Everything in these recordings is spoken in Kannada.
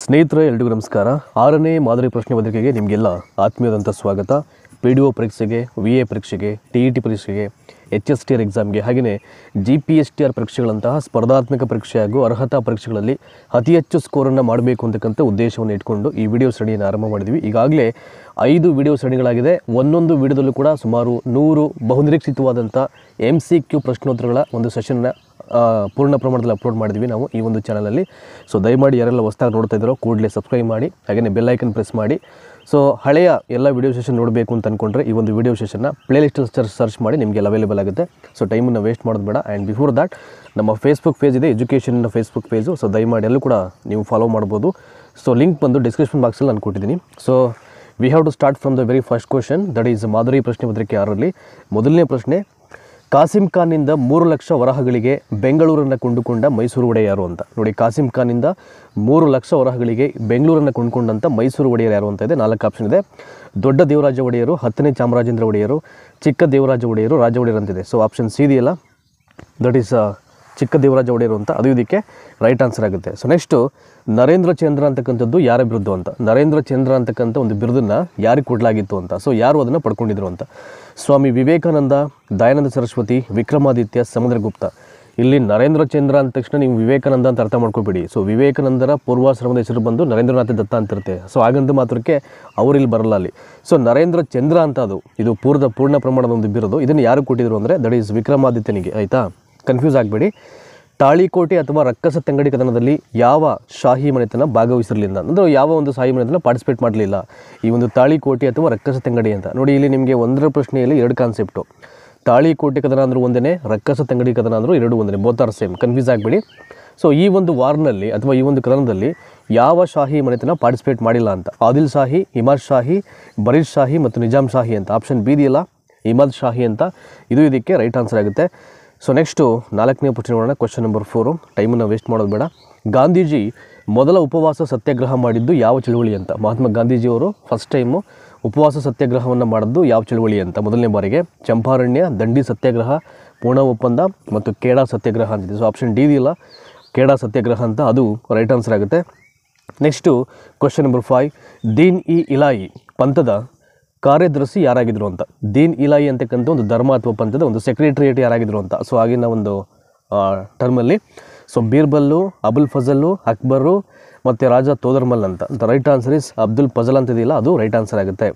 ಸ್ನೇಹಿತರೆ ಎಲ್ರಿಗೂ ನಮಸ್ಕಾರ. 6ನೇ ಮಾದರಿ ಪ್ರಶ್ನೆ ಪತ್ರಿಕೆಗೆ ನಿಮಗೆಲ್ಲ ಆತ್ಮೀಯವಾದಂಥ ಸ್ವಾಗತ. PDO ಪರೀಕ್ಷೆಗೆ, VA ಪರೀಕ್ಷೆಗೆ, TET ಪರೀಕ್ಷೆಗೆ, HSTR ಎಕ್ಸಾಮ್ಗೆ ಹಾಗೆಯೇ GPSTR ಪರೀಕ್ಷೆಗಳಂತಹ ಸ್ಪರ್ಧಾತ್ಮಕ ಪರೀಕ್ಷೆ ಹಾಗೂ ಅರ್ಹತಾ ಪರೀಕ್ಷೆಗಳಲ್ಲಿ ಅತಿ ಹೆಚ್ಚು ಸ್ಕೋರನ್ನು ಮಾಡಬೇಕು ಅಂತಕ್ಕಂಥ ಉದ್ದೇಶವನ್ನು ಇಟ್ಕೊಂಡು ಈ ವಿಡಿಯೋ ಸರಣಿಯನ್ನು ಆರಂಭ ಮಾಡಿದ್ವಿ. ಈಗಾಗಲೇ 5 ವಿಡಿಯೋ ಸರಣಿಗಳಾಗಿದೆ. ಒಂದೊಂದು ವಿಡಿಯೋದಲ್ಲೂ ಕೂಡ ಸುಮಾರು 100 ಬಹುನಿರೀಕ್ಷಿತವಾದಂಥ MCQ ಪ್ರಶ್ನೋತ್ತರಗಳ ಒಂದು ಸೆಷನ್ನ ಪೂರ್ಣ ಪ್ರಮಾಣದಲ್ಲಿ ಅಪ್ಲೋಡ್ ಮಾಡಿದ್ವಿ ನಾವು ಈ ಒಂದು ಚಾನಲಲ್ಲಿ. ಸೊ ದಯಮಾಡಿ ಯಾರೆಲ್ಲ ಹೊಸದಾಗಿ ನೋಡ್ತಾ ಇದ್ದಾರೋ ಕೂಡಲೇ ಸಬ್ಸ್ಕ್ರೈಬ್ ಮಾಡಿ, ಹಾಗೆಯೇ ಬೆಲ್ ಐಕನ್ ಪ್ರೆಸ್ ಮಾಡಿ. ಸೊ ಹಳೆಯ ಎಲ್ಲ ವಿಡಿಯೋ ಸೆಷನ್ ನೋಡಬೇಕು ಅಂತ ಅಂದ್ಕೊಂಡ್ರೆ ಈ ಒಂದು ವಿಡಿಯೋ ಸೆಷನ್ನ ಪ್ಲೇಲಿಸ್ಟಲ್ಲಿ ಸರ್ಚ್ ಮಾಡಿ ನಿಮಗೆಲ್ಲ ಅವೈಲೇಬಲ್ ಆಗುತ್ತೆ. ಸೊ ಟೈಮನ್ನು ವೇಸ್ಟ್ ಮಾಡೋದು ಬೇಡ. ಆ್ಯಂಡ್ ಬಿಫೋರ್ ದ್ಯಾಟ್ ನಮ್ಮ ಫೇಸ್ಬುಕ್ ಪೇಜ್ ಇದೆ, ಎಜುಕೇಷನ್ ಫೇಸ್ಬುಕ್ ಪೇಜು. ಸೊ ದಯಮಾಡಿ ಎಲ್ಲೂ ಕೂಡ ನೀವು ಫಾಲೋ ಮಾಡ್ಬೋದು. ಸೊ ಲಿಂಕ್ ಬಂದು ಡಿಸ್ಕ್ರಿಪ್ಷನ್ ಬಾಕ್ಸಲ್ಲಿ ನಾನು ಕೊಟ್ಟಿದ್ದೀನಿ. So we have to start from the very first question, that is ಮಾದರಿ ಪ್ರಶ್ನೆ ಪತ್ರಿಕೆ 6ರಲ್ಲಿ ಮೊದಲನೇ ಪ್ರಶ್ನೆ. ಕಾಸಿಂ ಖಾನ್ನಿಂದ 3 ಲಕ್ಷ ವರಹಗಳಿಗೆ ಬೆಂಗಳೂರನ್ನು ಕೊಂಡುಕೊಂಡ ಮೈಸೂರು ಒಡೆಯ ಯಾರು ಅಂತ. ನೋಡಿ, ಕಾಸಿಂ ಖಾನ್ನಿಂದ 3 ಲಕ್ಷ ವರಹಗಳಿಗೆ ಬೆಂಗಳೂರನ್ನು ಕೊಂಡುಕೊಂಡಂಥ ಮೈಸೂರು ಒಡೆಯರು ಯಾರು ಅಂತ ಇದೆ. 4 ಆಪ್ಷನ್ ಇದೆ. ದೊಡ್ಡ ದೇವರಾಜ ಒಡೆಯರು, 10ನೇ ಚಾಮರಾಜೇಂದ್ರ ಒಡೆಯರು, ಚಿಕ್ಕ ದೇವರಾಜ ಒಡೆಯರು, ರಾಜ ಒಡೆಯರು ಅಂತಿದೆ. ಸೊ ಆಪ್ಷನ್ ಸಿ ಇದೆಯಲ್ಲ, ದಟ್ ಈಸ್ ಚಿಕ್ಕ ದೇವರಾಜ ಒಡೆಯರು ಅಂತ, ಅದು ಇದಕ್ಕೆ ರೈಟ್ ಆನ್ಸರ್ ಆಗುತ್ತೆ. ಸೊ ನೆಕ್ಸ್ಟು ನರೇಂದ್ರ ಚಂದ್ರ ಅಂತಕ್ಕಂಥದ್ದು ಯಾರ ಬಿರುದು ಅಂತ. ನರೇಂದ್ರ ಚಂದ್ರ ಅಂತಕ್ಕಂಥ ಒಂದು ಬಿರುದನ್ನು ಯಾರಿಗೆ ಕೊಡಲಾಗಿತ್ತು ಅಂತ. ಸೊ ಯಾರು ಅದನ್ನು ಪಡ್ಕೊಂಡಿದ್ರು ಅಂತ. ಸ್ವಾಮಿ ವಿವೇಕಾನಂದ, ದಯಾನಂದ ಸರಸ್ವತಿ, ವಿಕ್ರಮಾದಿತ್ಯ, ಸಮುದ್ರಗುಪ್ತ. ಇಲ್ಲಿ ನರೇಂದ್ರ ಚಂದ್ರ ಅಂದ ತಕ್ಷಣ ನೀವು ವಿವೇಕಾನಂದ ಅಂತ ಅರ್ಥ ಮಾಡ್ಕೊಬೇಡಿ. ಸೊ ವಿವೇಕಾನಂದರ ಪೂರ್ವಾಶ್ರಮದ ಹೆಸರು ಬಂದು ನರೇಂದ್ರನಾಥ ದತ್ತ ಅಂತಿರುತ್ತೆ. ಸೊ ಹಾಗಂತ ಮಾತ್ರಕ್ಕೆ ಅವರಿಲ್ಲಿ ಬರಲ್ಲ ಅಲ್ಲಿ. ಸೊ ನರೇಂದ್ರ ಚಂದ್ರ ಅಂತ ಇದು ಪೂರ್ಣ ಪ್ರಮಾಣದ ಒಂದು ಬಿರುದು. ಇದನ್ನು ಯಾರು ಕೊಟ್ಟಿದ್ರು ಅಂದರೆ ದಟ್ ಈಸ್ ವಿಕ್ರಮಾದಿತ್ಯನಿಗೆ. ಆಯಿತಾ, ಕನ್ಫ್ಯೂಸ್ ಆಗಬೇಡಿ. ತಾಳಿಕೋಟೆ ಅಥವಾ ರಕ್ಕಸ ತಂಗಡಿ ಕದನದಲ್ಲಿ ಯಾವ ಶಾಹಿ ಮನೆತನ ಭಾಗವಹಿಸಿರಲಿಲ್ಲ ಅಂದರೆ ಯಾವ ಒಂದು ಶಾಹಿ ಮನೆತನ ಪಾರ್ಟಿಸಿಪೇಟ್ ಮಾಡಲಿಲ್ಲ ಈ ಒಂದು ತಾಳಿಕೋಟೆ ಅಥವಾ ರಕ್ಕಸ ತಂಗಡಿ ಅಂತ. ನೋಡಿ, ಇಲ್ಲಿ ನಿಮಗೆ ಒಂದರ ಪ್ರಶ್ನೆಯಲ್ಲಿ 2 ಕಾನ್ಸೆಪ್ಟು. ತಾಳಿಕೋಟೆ ಕದನ ಅಂದರೂ ಒಂದೇ, ರಕ್ಕಸ ತಂಗಡಿ ಕದನ ಅಂದರೂ 2 ಒಂದೇ, ಬೋತ್ ಆರ್ ಸೇಮ್. ಕನ್ಫ್ಯೂಸ್ ಆಗಬೇಡಿ. ಸೊ ಈ ಒಂದು ವಾರ್ನಲ್ಲಿ ಅಥವಾ ಈ ಒಂದು ಕದನದಲ್ಲಿ ಯಾವ ಶಾಹಿ ಮನೆತನ ಪಾರ್ಟಿಸಿಪೇಟ್ ಮಾಡಿಲ್ಲ ಅಂತ. ಆದಿಲ್ ಶಾಹಿ, ಇಮಾದ್ ಶಾಹಿ, ಬರೀದ್ ಶಾಹಿ ಮತ್ತು ನಿಜಾಮ್ ಶಾಹಿ ಅಂತ. ಆಪ್ಷನ್ ಬಿ ಇದೆಯಲ್ಲ, ಇಮಾದ್ ಶಾಹಿ ಅಂತ, ಇದು ಇದಕ್ಕೆ ರೈಟ್ ಆನ್ಸರ್ ಆಗುತ್ತೆ. ಸೊ ನೆಕ್ಸ್ಟು 4ನೇ ಪ್ರಶ್ನೆ ನೋಡೋಣ. Question number 4. ಟೈಮನ್ನು ವೇಸ್ಟ್ ಮಾಡೋದು ಬೇಡ. ಗಾಂಧೀಜಿ ಮೊದಲ ಉಪವಾಸ ಸತ್ಯಾಗ್ರಹ ಮಾಡಿದ್ದು ಯಾವ ಚಳುವಳಿ ಅಂತ. ಮಹಾತ್ಮ ಗಾಂಧೀಜಿಯವರು ಫಸ್ಟ್ ಟೈಮು ಉಪವಾಸ ಸತ್ಯಾಗ್ರಹವನ್ನು ಮಾಡಿದ್ದು ಯಾವ ಚಳುವಳಿ ಅಂತ ಮೊದಲನೇ ಬಾರಿಗೆ. ಚಂಪಾರಣ್ಯ, ದಂಡಿ ಸತ್ಯಾಗ್ರಹ, ಪೂರ್ಣ ಒಪ್ಪಂದ ಮತ್ತು ಕೇಡಾ ಸತ್ಯಾಗ್ರಹ ಅಂತಿದೆ. ಸೊ ಆಪ್ಷನ್ ಡಿ ಇದೆಯಲ್ಲ, ಕೇಡಾ ಸತ್ಯಾಗ್ರಹ ಅಂತ, ಅದು ರೈಟ್ ಆನ್ಸರ್ ಆಗುತ್ತೆ. Next question number 5. Din i Ilahi ಪಂಥದ ಕಾರ್ಯದರ್ಶಿ ಯಾರಾಗಿದ್ರು ಅಂತ. ದೀನ್ ಇಲಾಯಿ ಅಂತಕ್ಕಂಥ ಒಂದು ಧರ್ಮ ಅಥವಾ ಪಂಥದ ಒಂದು ಸೆಕ್ರೆಟರಿಯೇಟ್ ಯಾರಾಗಿದ್ರು ಅಂತ. ಸೊ ಆಗಿನ ಒಂದು ಟರ್ಮಲ್ಲಿ ಸೊ ಬೀರ್ಬಲ್ಲು, ಅಬುಲ್ ಫಜಲ್ಲು, ಅಕ್ಬರು ಮತ್ತು ರಾಜ ತೋದರ್ಮಲ್ ಅಂತ. The right answer is Abdul Fazal ಅಂತಿದೆಯಲ್ಲ, ಅದು ರೈಟ್ ಆನ್ಸರ್ ಆಗುತ್ತೆ.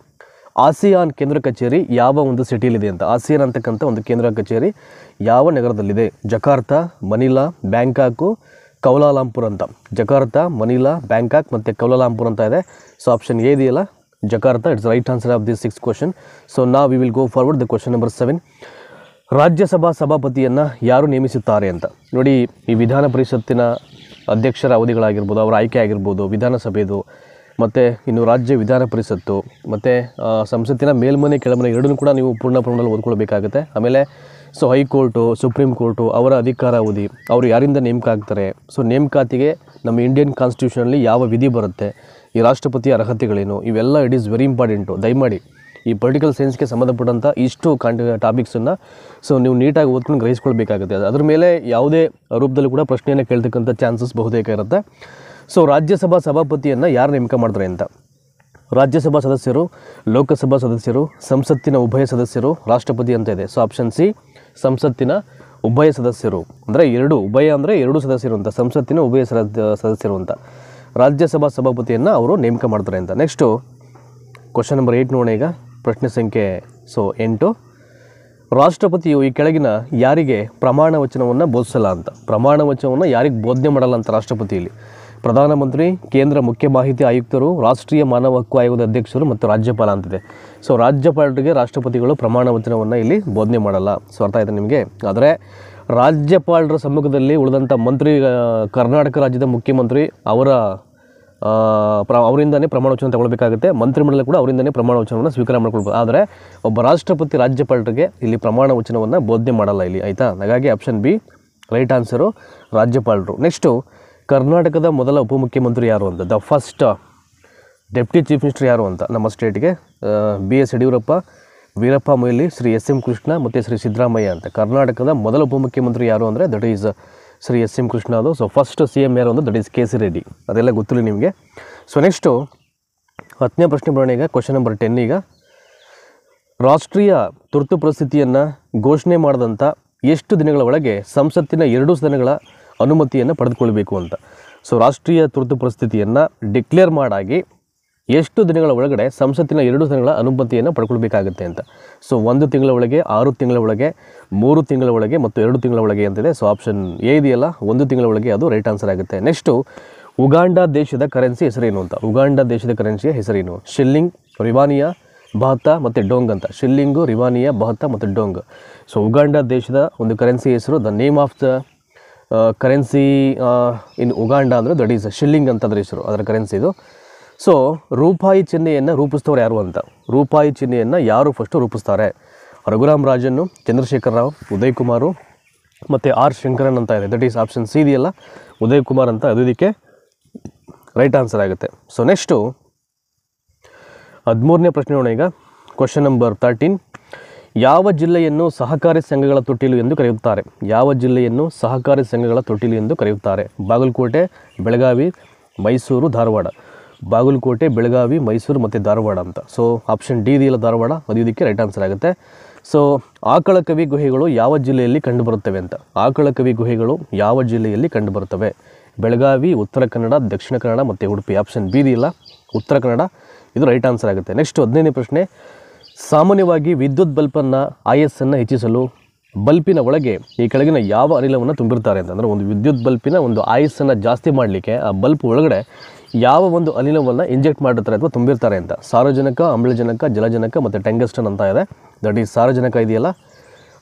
ಆಸಿಯಾನ್ ಕೇಂದ್ರ ಕಚೇರಿ ಯಾವ ಒಂದು ಸಿಟಿಲಿದೆ ಅಂತ. ಆಸಿಯಾನ್ ಅಂತಕ್ಕಂಥ ಒಂದು ಕೇಂದ್ರ ಕಚೇರಿ ಯಾವ ನಗರದಲ್ಲಿದೆ. ಜಕಾರ್ತಾ, ಮನಿಲಾ, ಬ್ಯಾಂಕಾಕು, ಕೌಲಾಲಂಪುರ್ ಅಂತ. ಜಕಾರ್ತಾ, ಮನಿಲಾ, ಬ್ಯಾಂಕಾಕ್ ಮತ್ತು ಕೌಲಾಲಂಪುರ್ ಅಂತ ಇದೆ. ಸೊ ಆಪ್ಷನ್ ಎ ಇದೆಯಲ್ಲ, Jakarta, it's right answer of this 6th question. So ನಾವು we will go forward the question number 7. Rajya Sabha ಸಭಾಪತಿಯನ್ನು ಯಾರು ನೇಮಿಸುತ್ತಾರೆ ಅಂತ. ನೋಡಿ, ಈ ವಿಧಾನ ಪರಿಷತ್ತಿನ ಅಧ್ಯಕ್ಷರ ಅವಧಿಗಳಾಗಿರ್ಬೋದು, ಅವರ ಆಯ್ಕೆ ಆಗಿರ್ಬೋದು, ವಿಧಾನಸಭೆದು ಮತ್ತು ಇನ್ನು ರಾಜ್ಯ ವಿಧಾನ ಪರಿಷತ್ತು ಮತ್ತು ಸಂಸತ್ತಿನ ಮೇಲ್ಮನೆ ಕೆಳಮನೆ ಎರಡನ್ನೂ ಕೂಡ ನೀವು ಪೂರ್ಣ ಪ್ರಮಾಣದಲ್ಲಿ ಓದ್ಕೊಳ್ಬೇಕಾಗುತ್ತೆ. ಆಮೇಲೆ ಸೊ ಹೈಕೋರ್ಟು, ಸುಪ್ರೀಂ ಕೋರ್ಟು, ಅವರ ಅಧಿಕಾರಾವಧಿ, ಅವರು ಯಾರಿಂದ ನೇಮಕ ಆಗ್ತಾರೆ. ಸೊ ನೇಮಕಾತಿಗೆ ನಮ್ಮ ಇಂಡಿಯನ್ ಕಾನ್ಸ್ಟಿಟ್ಯೂಷನಲ್ಲಿ ಯಾವ ವಿಧಿ ಬರುತ್ತೆ, ಈ ರಾಷ್ಟ್ರಪತಿಯ ಅರ್ಹತೆಗಳೇನು, ಇವೆಲ್ಲ ಇಟ್ ಈಸ್ ವೆರಿ ಇಂಪಾರ್ಟೆಂಟು. ದಯಮಾಡಿ ಈ ಪೊಲಿಟಿಕಲ್ ಸೈನ್ಸ್ಗೆ ಸಂಬಂಧಪಟ್ಟಂಥ ಇಷ್ಟು ಟಾಪಿಕ್ಸನ್ನು ಸೊ ನೀವು ನೀಟಾಗಿ ಓದ್ಕೊಂಡು ಗ್ರಹಿಸ್ಕೊಳ್ಬೇಕಾಗುತ್ತೆ. ಅದ್ರ ಮೇಲೆ ಯಾವುದೇ ರೂಪದಲ್ಲೂ ಕೂಡ ಪ್ರಶ್ನೆಯನ್ನು ಕೇಳ್ತಕ್ಕಂಥ ಚಾನ್ಸಸ್ ಬಹುತೇಕ ಇರುತ್ತೆ. ಸೊ ರಾಜ್ಯಸಭಾ ಸಭಾಪತಿಯನ್ನು ಯಾರು ನೇಮಕ ಮಾಡ್ತಾರೆ ಅಂತ. ರಾಜ್ಯಸಭಾ ಸದಸ್ಯರು, ಲೋಕಸಭಾ ಸದಸ್ಯರು, ಸಂಸತ್ತಿನ ಉಭಯ ಸದಸ್ಯರು, ರಾಷ್ಟ್ರಪತಿ ಅಂತ ಇದೆ. ಸೊ ಆಪ್ಷನ್ ಸಿ ಸಂಸತ್ತಿನ ಉಭಯ ಸದಸ್ಯರು ಅಂದರೆ ಉಭಯ ಅಂದರೆ 2 ಸದಸ್ಯರು ಅಂತ, ಸಂಸತ್ತಿನ ಉಭಯ ಸದಸ್ಯರು ಅಂತ. ರಾಜ್ಯಸಭಾ ಸಭಾಪತಿಯನ್ನು ಅವರು ನೇಮಕ ಮಾಡ್ತಾರೆ ಅಂತ. ನೆಕ್ಸ್ಟು ಕ್ವಶನ್ ನಂಬರ್ 8 ನೋಡೋಣ. ಈಗ ಪ್ರಶ್ನೆ ಸಂಖ್ಯೆ 8. ರಾಷ್ಟ್ರಪತಿಯು ಈ ಕೆಳಗಿನ ಯಾರಿಗೆ ಪ್ರಮಾಣ ವಚನವನ್ನು ಬೋಧಿಸಲ್ಲ ಅಂತ. ಪ್ರಮಾಣ ವಚನವನ್ನು ಯಾರಿಗೆ ಬೋಧನೆ ಮಾಡಲ್ಲ ಅಂತ ರಾಷ್ಟ್ರಪತಿಯಲ್ಲಿ. ಪ್ರಧಾನಮಂತ್ರಿ, ಕೇಂದ್ರ ಮುಖ್ಯ ಮಾಹಿತಿ ಆಯುಕ್ತರು, ರಾಷ್ಟ್ರೀಯ ಮಾನವ ಹಕ್ಕು ಆಯೋಗದ ಅಧ್ಯಕ್ಷರು ಮತ್ತು ರಾಜ್ಯಪಾಲ ಅಂತಿದೆ. ಸೊ ರಾಜ್ಯಪಾಲರಿಗೆ ರಾಷ್ಟ್ರಪತಿಗಳು ಪ್ರಮಾಣ ವಚನವನ್ನು ಇಲ್ಲಿ ಬೋಧನೆ ಮಾಡಲ್ಲ. ಸೊ ಅರ್ಥ ಆಯಿತು ನಿಮಗೆ. ಆದರೆ ರಾಜ್ಯಪಾಲರ ಸಮ್ಮುಖದಲ್ಲಿ ಉಳಿದಂಥ ಮಂತ್ರಿ, ಕರ್ನಾಟಕ ರಾಜ್ಯದ ಮುಖ್ಯಮಂತ್ರಿ ಅವರಿಂದನೇ ಪ್ರಮಾಣ ವಚನ ತಗೊಳ್ಬೇಕಾಗುತ್ತೆ. ಮಂತ್ರಿಮಂಡಲ ಕೂಡ ಅವರಿಂದನೇ ಪ್ರಮಾಣ ವಚನವನ್ನು ಸ್ವೀಕಾರ ಮಾಡ್ಕೊಳ್ಬೋದು. ಆದರೆ ಒಬ್ಬ ರಾಷ್ಟ್ರಪತಿ ರಾಜ್ಯಪಾಲರಿಗೆ ಇಲ್ಲಿ ಪ್ರಮಾಣ ವಚನವನ್ನು ಬೋಧನೆ ಮಾಡಲ್ಲ ಇಲ್ಲಿ. ಆಯಿತಾ, ಹಾಗಾಗಿ ಆಪ್ಷನ್ ಬಿ ರೈಟ್ ಆನ್ಸರು, ರಾಜ್ಯಪಾಲರು. ನೆಕ್ಸ್ಟು ಕರ್ನಾಟಕದ ಮೊದಲ ಉಪಮುಖ್ಯಮಂತ್ರಿ ಯಾರು ಅಂತ. The first deputy chief minister ಯಾರು ಅಂತ ನಮ್ಮ ಸ್ಟೇಟ್ಗೆ. BS ಯಡಿಯೂರಪ್ಪ, ವೀರಪ್ಪ ಮೊಯ್ಲಿ, ಶ್ರೀ SM ಕೃಷ್ಣ ಮತ್ತು ಶ್ರೀ ಸಿದ್ದರಾಮಯ್ಯ ಅಂತ. ಕರ್ನಾಟಕದ ಮೊದಲ ಉಪಮುಖ್ಯಮಂತ್ರಿ ಯಾರು ಅಂದರೆ that is Shri S M Krishna ಅದು. ಸೊ ಫಸ್ಟ್ CM ಯಾರು ಒಂದು that is K C Reddy, ಅದೆಲ್ಲ ಗೊತ್ತಿಲ್ಲ ನಿಮಗೆ. ಸೊ ನೆಕ್ಸ್ಟು 10ನೇ ಪ್ರಶ್ನೆ ಬರೋಣ. ಈಗ ಕ್ವಶನ್ ನಂಬರ್ 10. ಈಗ ರಾಷ್ಟ್ರೀಯ ತುರ್ತು ಪರಿಸ್ಥಿತಿಯನ್ನು ಘೋಷಣೆ ಮಾಡಿದಂಥ ಎಷ್ಟು ದಿನಗಳ ಒಳಗೆ ಸಂಸತ್ತಿನ 2 ಸದನಗಳ ಅನುಮತಿಯನ್ನು ಪಡೆದುಕೊಳ್ಬೇಕು ಅಂತ. ಸೊ ರಾಷ್ಟ್ರೀಯ ತುರ್ತು ಪರಿಸ್ಥಿತಿಯನ್ನು ಡಿಕ್ಲೇರ್ ಮಾಡಾಗಿ ಎಷ್ಟು ದಿನಗಳ ಒಳಗಡೆ ಸಂಸತ್ತಿನ 2 ಸದನಗಳ ಅನುಮತಿಯನ್ನು ಪಡ್ಕೊಳ್ಬೇಕಾಗುತ್ತೆ ಅಂತ. ಸೊ 1 ತಿಂಗಳ ಒಳಗೆ, 6 ತಿಂಗಳ ಒಳಗೆ, 3 ತಿಂಗಳ ಒಳಗೆ ಮತ್ತು 2 ತಿಂಗಳ ಒಳಗೆ ಅಂತಿದೆ. ಸೊ ಆಪ್ಷನ್ ಎ ಇದೆಯಲ್ಲ 1 ತಿಂಗಳ ಒಳಗೆ, ಅದು ರೈಟ್ ಆನ್ಸರ್ ಆಗುತ್ತೆ. ನೆಕ್ಸ್ಟು ಉಗಾಂಡ ದೇಶದ ಕರೆನ್ಸಿ ಹೆಸರೇನು ಅಂತ. ಉಗಾಂಡ ದೇಶದ ಕರೆನ್ಸಿಯ ಹೆಸರೇನು? ಶಿಲ್ಲಿಂಗ್, ರಿವಾನಿಯಾ, ಬಹತಾ ಮತ್ತು ಡೋಂಗ್ ಅಂತ. ಶಿಲ್ಲಿಂಗು, ರಿವಾನಿಯಾ, ಬಹತಾ ಮತ್ತು ಡೋಂಗ್. ಸೊ ಉಗಾಂಡ ದೇಶದ ಒಂದು ಕರೆನ್ಸಿ ಹೆಸರು, the name of the currency in Uganda ಅಂದರೆ ದಟ್ ಈಸ್ ಶಿಲ್ಲಿಂಗ್ ಅಂತಂದ್ರೆ ಹೆಸರು ಅದರ ಕರೆನ್ಸಿ ಇದು. ಸೊ ರೂಪಾಯಿ ಚಿಹ್ನೆಯನ್ನು ರೂಪಿಸ್ತವ್ರು ಯಾರು ಅಂತ. ರೂಪಾಯಿ ಚಿಹ್ನೆಯನ್ನು ಯಾರು ಫಸ್ಟು ರೂಪಿಸ್ತಾರೆ? ರಘುರಾಮ್ ರಾಜನ್ನು, ಚಂದ್ರಶೇಖರ್ ರಾವ್, ಉದಯ್ ಕುಮಾರು ಮತ್ತು ಆರ್ ಶಂಕರನ್ ಅಂತ ಇದೆ. ದಟ್ ಈಸ್ ಆಪ್ಷನ್ ಸಿ ಇದೆಯಲ್ಲ, ಉದಯ್ ಕುಮಾರ್ ಅಂತ, ಅದು ಇದಕ್ಕೆ ರೈಟ್ ಆನ್ಸರ್ ಆಗುತ್ತೆ. ಸೊ ನೆಕ್ಸ್ಟು 13ನೇ ಪ್ರಶ್ನೆ ನೋಡೋಣ. ಈಗ ಕ್ವಶನ್ ನಂಬರ್ 13. ಯಾವ ಜಿಲ್ಲೆಯನ್ನು ಸಹಕಾರಿ ಸಂಘಗಳ ತೊಟ್ಟಿಲು ಎಂದು ಕರೆಯುತ್ತಾರೆ? ಯಾವ ಜಿಲ್ಲೆಯನ್ನು ಸಹಕಾರಿ ಸಂಘಗಳ ತೊಟ್ಟಿಲು ಎಂದು ಕರೆಯುತ್ತಾರೆ? ಬಾಗಲಕೋಟೆ, ಬೆಳಗಾವಿ, ಮೈಸೂರು, ಧಾರವಾಡ. ಬಾಗಲಕೋಟೆ, ಬೆಳಗಾವಿ, ಮೈಸೂರು ಮತ್ತು ಧಾರವಾಡ ಅಂತ. ಸೊ ಆಪ್ಷನ್ ಡಿ ಇದೆಯಲ್ಲ ಧಾರವಾಡ, ಅದು ಇದಕ್ಕೆ ರೈಟ್ ಆನ್ಸರ್ ಆಗುತ್ತೆ. ಸೊ ಆಕಳಕವಿ ಗುಹೆಗಳು ಯಾವ ಜಿಲ್ಲೆಯಲ್ಲಿ ಕಂಡುಬರುತ್ತವೆ ಅಂತ. ಆಕಳಕವಿ ಗುಹೆಗಳು ಯಾವ ಜಿಲ್ಲೆಯಲ್ಲಿ ಕಂಡುಬರುತ್ತವೆ? ಬೆಳಗಾವಿ, ಉತ್ತರ ಕನ್ನಡ, ದಕ್ಷಿಣ ಕನ್ನಡ ಮತ್ತು ಉಡುಪಿ. ಆಪ್ಷನ್ ಬಿ ಇದೆಯಲ್ಲ ಉತ್ತರ ಕನ್ನಡ, ಇದು ರೈಟ್ ಆನ್ಸರ್ ಆಗುತ್ತೆ. ನೆಕ್ಸ್ಟ್ 15ನೇ ಪ್ರಶ್ನೆ. ಸಾಮಾನ್ಯವಾಗಿ ವಿದ್ಯುತ್ ಬಲ್ಬನ್ನು ಆಯಸ್ಸನ್ನು ಹೆಚ್ಚಿಸಲು ಬಲ್ಪಿನ ಒಳಗೆ ಈ ಕೆಳಗಿನ ಯಾವ ಅನಿಲವನ್ನು ತುಂಬಿರ್ತಾರೆ ಅಂತ. ಅಂದರೆ ಒಂದು ವಿದ್ಯುತ್ ಬಲ್ಪಿನ ಒಂದು ಆಯಸ್ಸನ್ನು ಜಾಸ್ತಿ ಮಾಡಲಿಕ್ಕೆ ಆ ಬಲ್ಪ್ ಒಳಗಡೆ ಯಾವ ಒಂದು ಅನಿಲವನ್ನು ಇಂಜೆಕ್ಟ್ ಮಾಡಿರ್ತಾರೆ ಅಥವಾ ತುಂಬಿರ್ತಾರೆ ಅಂತ. ಸಾರಜನಕ, ಆಮ್ಲಜನಕ, ಜಲಜನಕ ಮತ್ತು ಟಂಗಸ್ಟನ್ ಅಂತ ಇದೆ. ದಟ್ ಈಸ್ ಸಾರಜನಕ ಇದೆಯಲ್ಲ,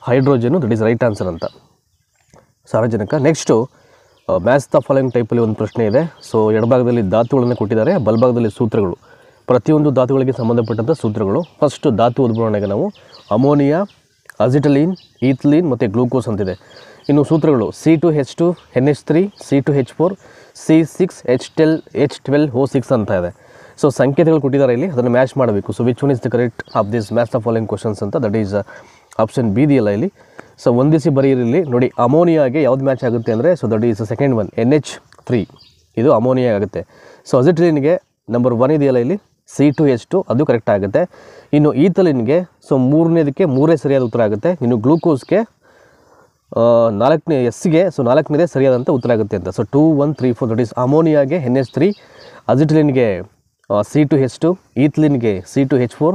hydrogen, that is right answer ಅಂತ, ಸಾರಜನಕ. ನೆಕ್ಸ್ಟು ಮ್ಯಾಥ್ಸ್ ದ ಫಾಲೋಯಿಂಗ್ ಟೈಪಲ್ಲಿ ಒಂದು ಪ್ರಶ್ನೆ ಇದೆ. ಸೊ ಎಡಭಾಗದಲ್ಲಿ ಧಾತುಗಳನ್ನು ಕೊಟ್ಟಿದ್ದಾರೆ, ಬಲಭಾಗದಲ್ಲಿ ಸೂತ್ರಗಳು. ಪ್ರತಿಯೊಂದು ಧಾತುಗಳಿಗೆ ಸಂಬಂಧಪಟ್ಟಂಥ ಸೂತ್ರಗಳು. ಫಸ್ಟ್ ಧಾತು ಓದ್ಬೋಣ ನಾವು. ಅಮೋನಿಯಾ, ಅಸಿಟಲೀನ್, ಈಥಲೀನ್ ಮತ್ತು ಗ್ಲೂಕೋಸ್ ಅಂತಿದೆ. ಇನ್ನು ಸೂತ್ರಗಳು C2H2 NH3, C2H4 C6H12O6 ಅಂತ ಇದೆ. ಸೊ ಸಂಕೇತಗಳು ಕೊಟ್ಟಿದ್ದಾರೆ ಇಲ್ಲಿ, ಅದನ್ನು ಮ್ಯಾಚ್ ಮಾಡಬೇಕು. So which one is the correct of this maths the following questions ಅಂತ. ದಟ್ ಈಸ್ ಆಪ್ಷನ್ ಬಿ ಇದೆಯಲ್ಲ ಇಲ್ಲಿ. ಸೊ ಒಂದಿಸಿ ಬರೀರಿಲ್ಲಿ ನೋಡಿ. ಅಮೋನಿಯಾಗೆ ಯಾವ್ದು ಮ್ಯಾಚ್ ಆಗುತ್ತೆ ಅಂದರೆ, so that is second one NH3, ಇದು ಅಮೋನಿಯಾ ಆಗುತ್ತೆ. ಸೊ ಅಸಿಟಲೀನ್ಗೆ ನಂಬರ್ 1 ಇದೆಯಲ್ಲ ಇಲ್ಲಿ C2H2, ಅದು ಕರೆಕ್ಟ್ ಆಗುತ್ತೆ. ಇನ್ನು ಈಥಲಿನ್ಗೆ ಸೊ 3ನೇದಕ್ಕೆ 3 ಸರಿಯಾದ ಉತ್ತರ ಆಗುತ್ತೆ. ಇನ್ನು ಗ್ಲೂಕೋಸ್ಗೆ 4ನೇ ಎಸ್ಗೆ ಸೊ 4ನೇದೇ ಸರಿಯಾದಂಥ ಉತ್ತರ ಆಗುತ್ತೆ ಅಂತ. ಸೊ 2, 1, 3, 4 ದಟ್ ಈಸ್ ಅಮೋನಿಯಾಗೆ NH3, ಅಸಿಟಲಿನ್ಗೆ C2H2, ಈಥಲಿನ್ಗೆ C2H4,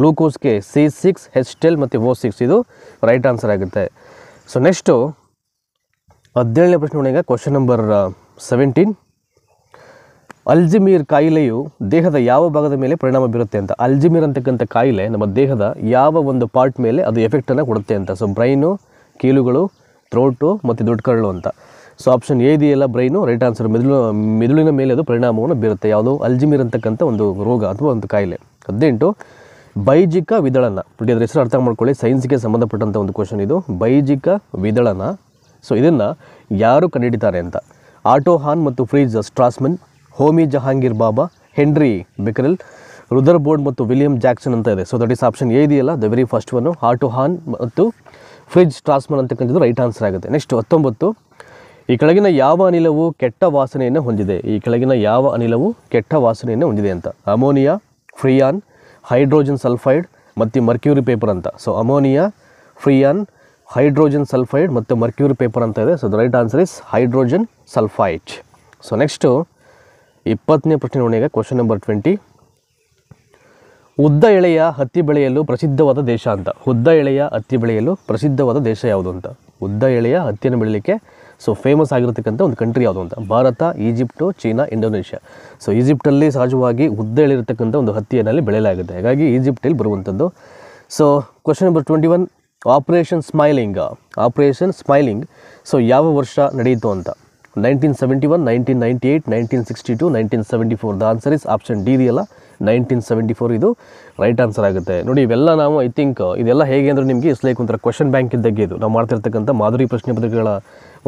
ಗ್ಲೂಕೋಸ್ಗೆ C6H12 ಮತ್ತು O6, ಇದು ರೈಟ್ ಆನ್ಸರ್ ಆಗುತ್ತೆ. ಸೊ ನೆಕ್ಸ್ಟು 17ನೇ ಪ್ರಶ್ನೆ ನೋಡೋಣ. Question number 17. ಅಲ್ಜಿಮೀರ್ ಕಾಯಿಲೆಯು ದೇಹದ ಯಾವ ಭಾಗದ ಮೇಲೆ ಪರಿಣಾಮ ಬೀರುತ್ತೆ ಅಂತ. ಅಲ್ಜಿಮೀರ್ ಅಂತಕ್ಕಂಥ ಕಾಯಿಲೆ ನಮ್ಮ ದೇಹದ ಯಾವ ಒಂದು ಪಾರ್ಟ್ ಮೇಲೆ ಅದು ಎಫೆಕ್ಟನ್ನು ಕೊಡುತ್ತೆ ಅಂತ. ಸೊ ಬ್ರೈನು, ಕೀಲುಗಳು, ಥ್ರೋಟು ಮತ್ತು ದೊಡ್ಡ ಕರಳು ಅಂತ. ಸೊ ಆಪ್ಷನ್ ಎ ಇದೆಯಲ್ಲ ಬ್ರೈನು, ರೈಟ್ ಆನ್ಸರ್. ಮೆದುಳಿನ ಮೇಲೆ ಅದು ಪರಿಣಾಮವನ್ನು ಬೀರುತ್ತೆ. ಯಾವುದು? ಅಲ್ಜಿಮೀರ್ ಅಂತಕ್ಕಂಥ ಒಂದು ರೋಗ ಅಥವಾ ಒಂದು ಕಾಯಿಲೆ. 18 ಬೈಜಿಕ ವಿದಳನ. ನೋಡಿ ಅದರ ಹೆಸರು ಅರ್ಥ ಮಾಡ್ಕೊಳ್ಳಿ, ಸೈನ್ಸ್ಗೆ ಸಂಬಂಧಪಟ್ಟಂಥ ಒಂದು ಕ್ವಶನ್ ಇದು. ಬೈಜಿಕ ವಿದಳನ, ಸೊ ಇದನ್ನು ಯಾರು ಕಂಡುಹಿಡಿತಾರೆ ಅಂತ. ಆಟೋ ಹಾನ್ ಮತ್ತು Fritz Strassmann, Homi Jehangir Bhabha, Henry Becquerel, Rutherford ಮತ್ತು ವಿಲಿಯಂ ಜಾಕ್ಸನ್ ಅಂತ ಇದೆ. So that is option A ಇದೆಯಲ್ಲ the very first one, Otto Hahn ಮತ್ತು ಫ್ರಿಜ್ ಸ್ಟ್ರಾಸ್ಮನ್ ಅಂತಕ್ಕಂಥದ್ದು ರೈಟ್ ಆನ್ಸರ್ ಆಗುತ್ತೆ. ನೆಕ್ಸ್ಟ್ 19 ಈ ಕೆಳಗಿನ ಯಾವ ಅನಿಲವು ಕೆಟ್ಟ ವಾಸನೆಯನ್ನು ಹೊಂದಿದೆ. ಈ ಕೆಳಗಿನ ಯಾವ ಅನಿಲವು ಕೆಟ್ಟ ವಾಸನೆಯನ್ನು ಹೊಂದಿದೆ ಅಂತ. ಅಮೋನಿಯಾ, ಫ್ರಿಯಾನ್, ಹೈಡ್ರೋಜನ್ ಸಲ್ಫೈಡ್ ಮತ್ತು ಮರ್ಕ್ಯೂರಿ ಪೇಪರ್ ಅಂತ. So ammonia, freon, hydrogen sulphide ಮತ್ತು ಮರ್ಕ್ಯೂರಿ ಪೇಪರ್ ಅಂತ ಇದೆ. So the right answer is hydrogen sulphide. So next 20ನೇ ಪ್ರಶ್ನೆ ನೋಡಿ. ಈಗ ಕ್ವಶನ್ ನಂಬರ್ 20. ಉದ್ದ ಎಳೆಯ ಹತ್ತಿ ಬೆಳೆಯಲು ಪ್ರಸಿದ್ಧವಾದ ದೇಶ ಅಂತ. ಉದ್ದ ಎಳೆಯ ಹತ್ತಿ ಬೆಳೆಯಲು ಪ್ರಸಿದ್ಧವಾದ ದೇಶ ಯಾವುದು ಅಂತ. ಉದ್ದ ಎಳೆಯ ಹತ್ತಿಯನ್ನು ಬೆಳೀಲಿಕ್ಕೆ ಸೊ ಫೇಮಸ್ ಆಗಿರತಕ್ಕಂಥ ಒಂದು ಕಂಟ್ರಿ ಯಾವುದು ಅಂತ. Bharat, Egypt, China, Indonesia. So ಈಜಿಪ್ಟಲ್ಲಿ ಸಹಜವಾಗಿ ಉದ್ದ ಎಳೆಯಿರತಕ್ಕಂಥ ಒಂದು ಹತ್ತಿಯಲ್ಲಿ ಬೆಳೆಯಲಾಗುತ್ತೆ, ಹಾಗಾಗಿ ಈಜಿಪ್ಟಲ್ಲಿ ಬರುವಂಥದ್ದು. So question number 21. Operation smiling. Operation smiling so ಯಾವ ವರ್ಷ ನಡೆಯಿತು ಅಂತ. 1971, 1998, 1962, 1974. The answer is option D ಇದೆಯಲ್ಲ 1974, ಇದು ರೈಟ್ ಆನ್ಸರ್ ಆಗುತ್ತೆ. ನೋಡಿ ಇವೆಲ್ಲ ನಾವು ಐ ಥಿಂಕ್ ಇದೆಲ್ಲ ಹೇಗೆ ಅಂದರೆ ನಿಮಗೆ ಇಟ್ಸ್ ಲೈಕ್ ಒಂಥರ ಕ್ವಶನ್ ಬ್ಯಾಂಕ್ ಇದ್ದಾಗೆ ಇದು. ನಾವು ಮಾಡ್ತಿರ್ತಕ್ಕಂಥ ಮಾದರಿ ಪ್ರಶ್ನೆ ಪತ್ರಿಕೆಗಳ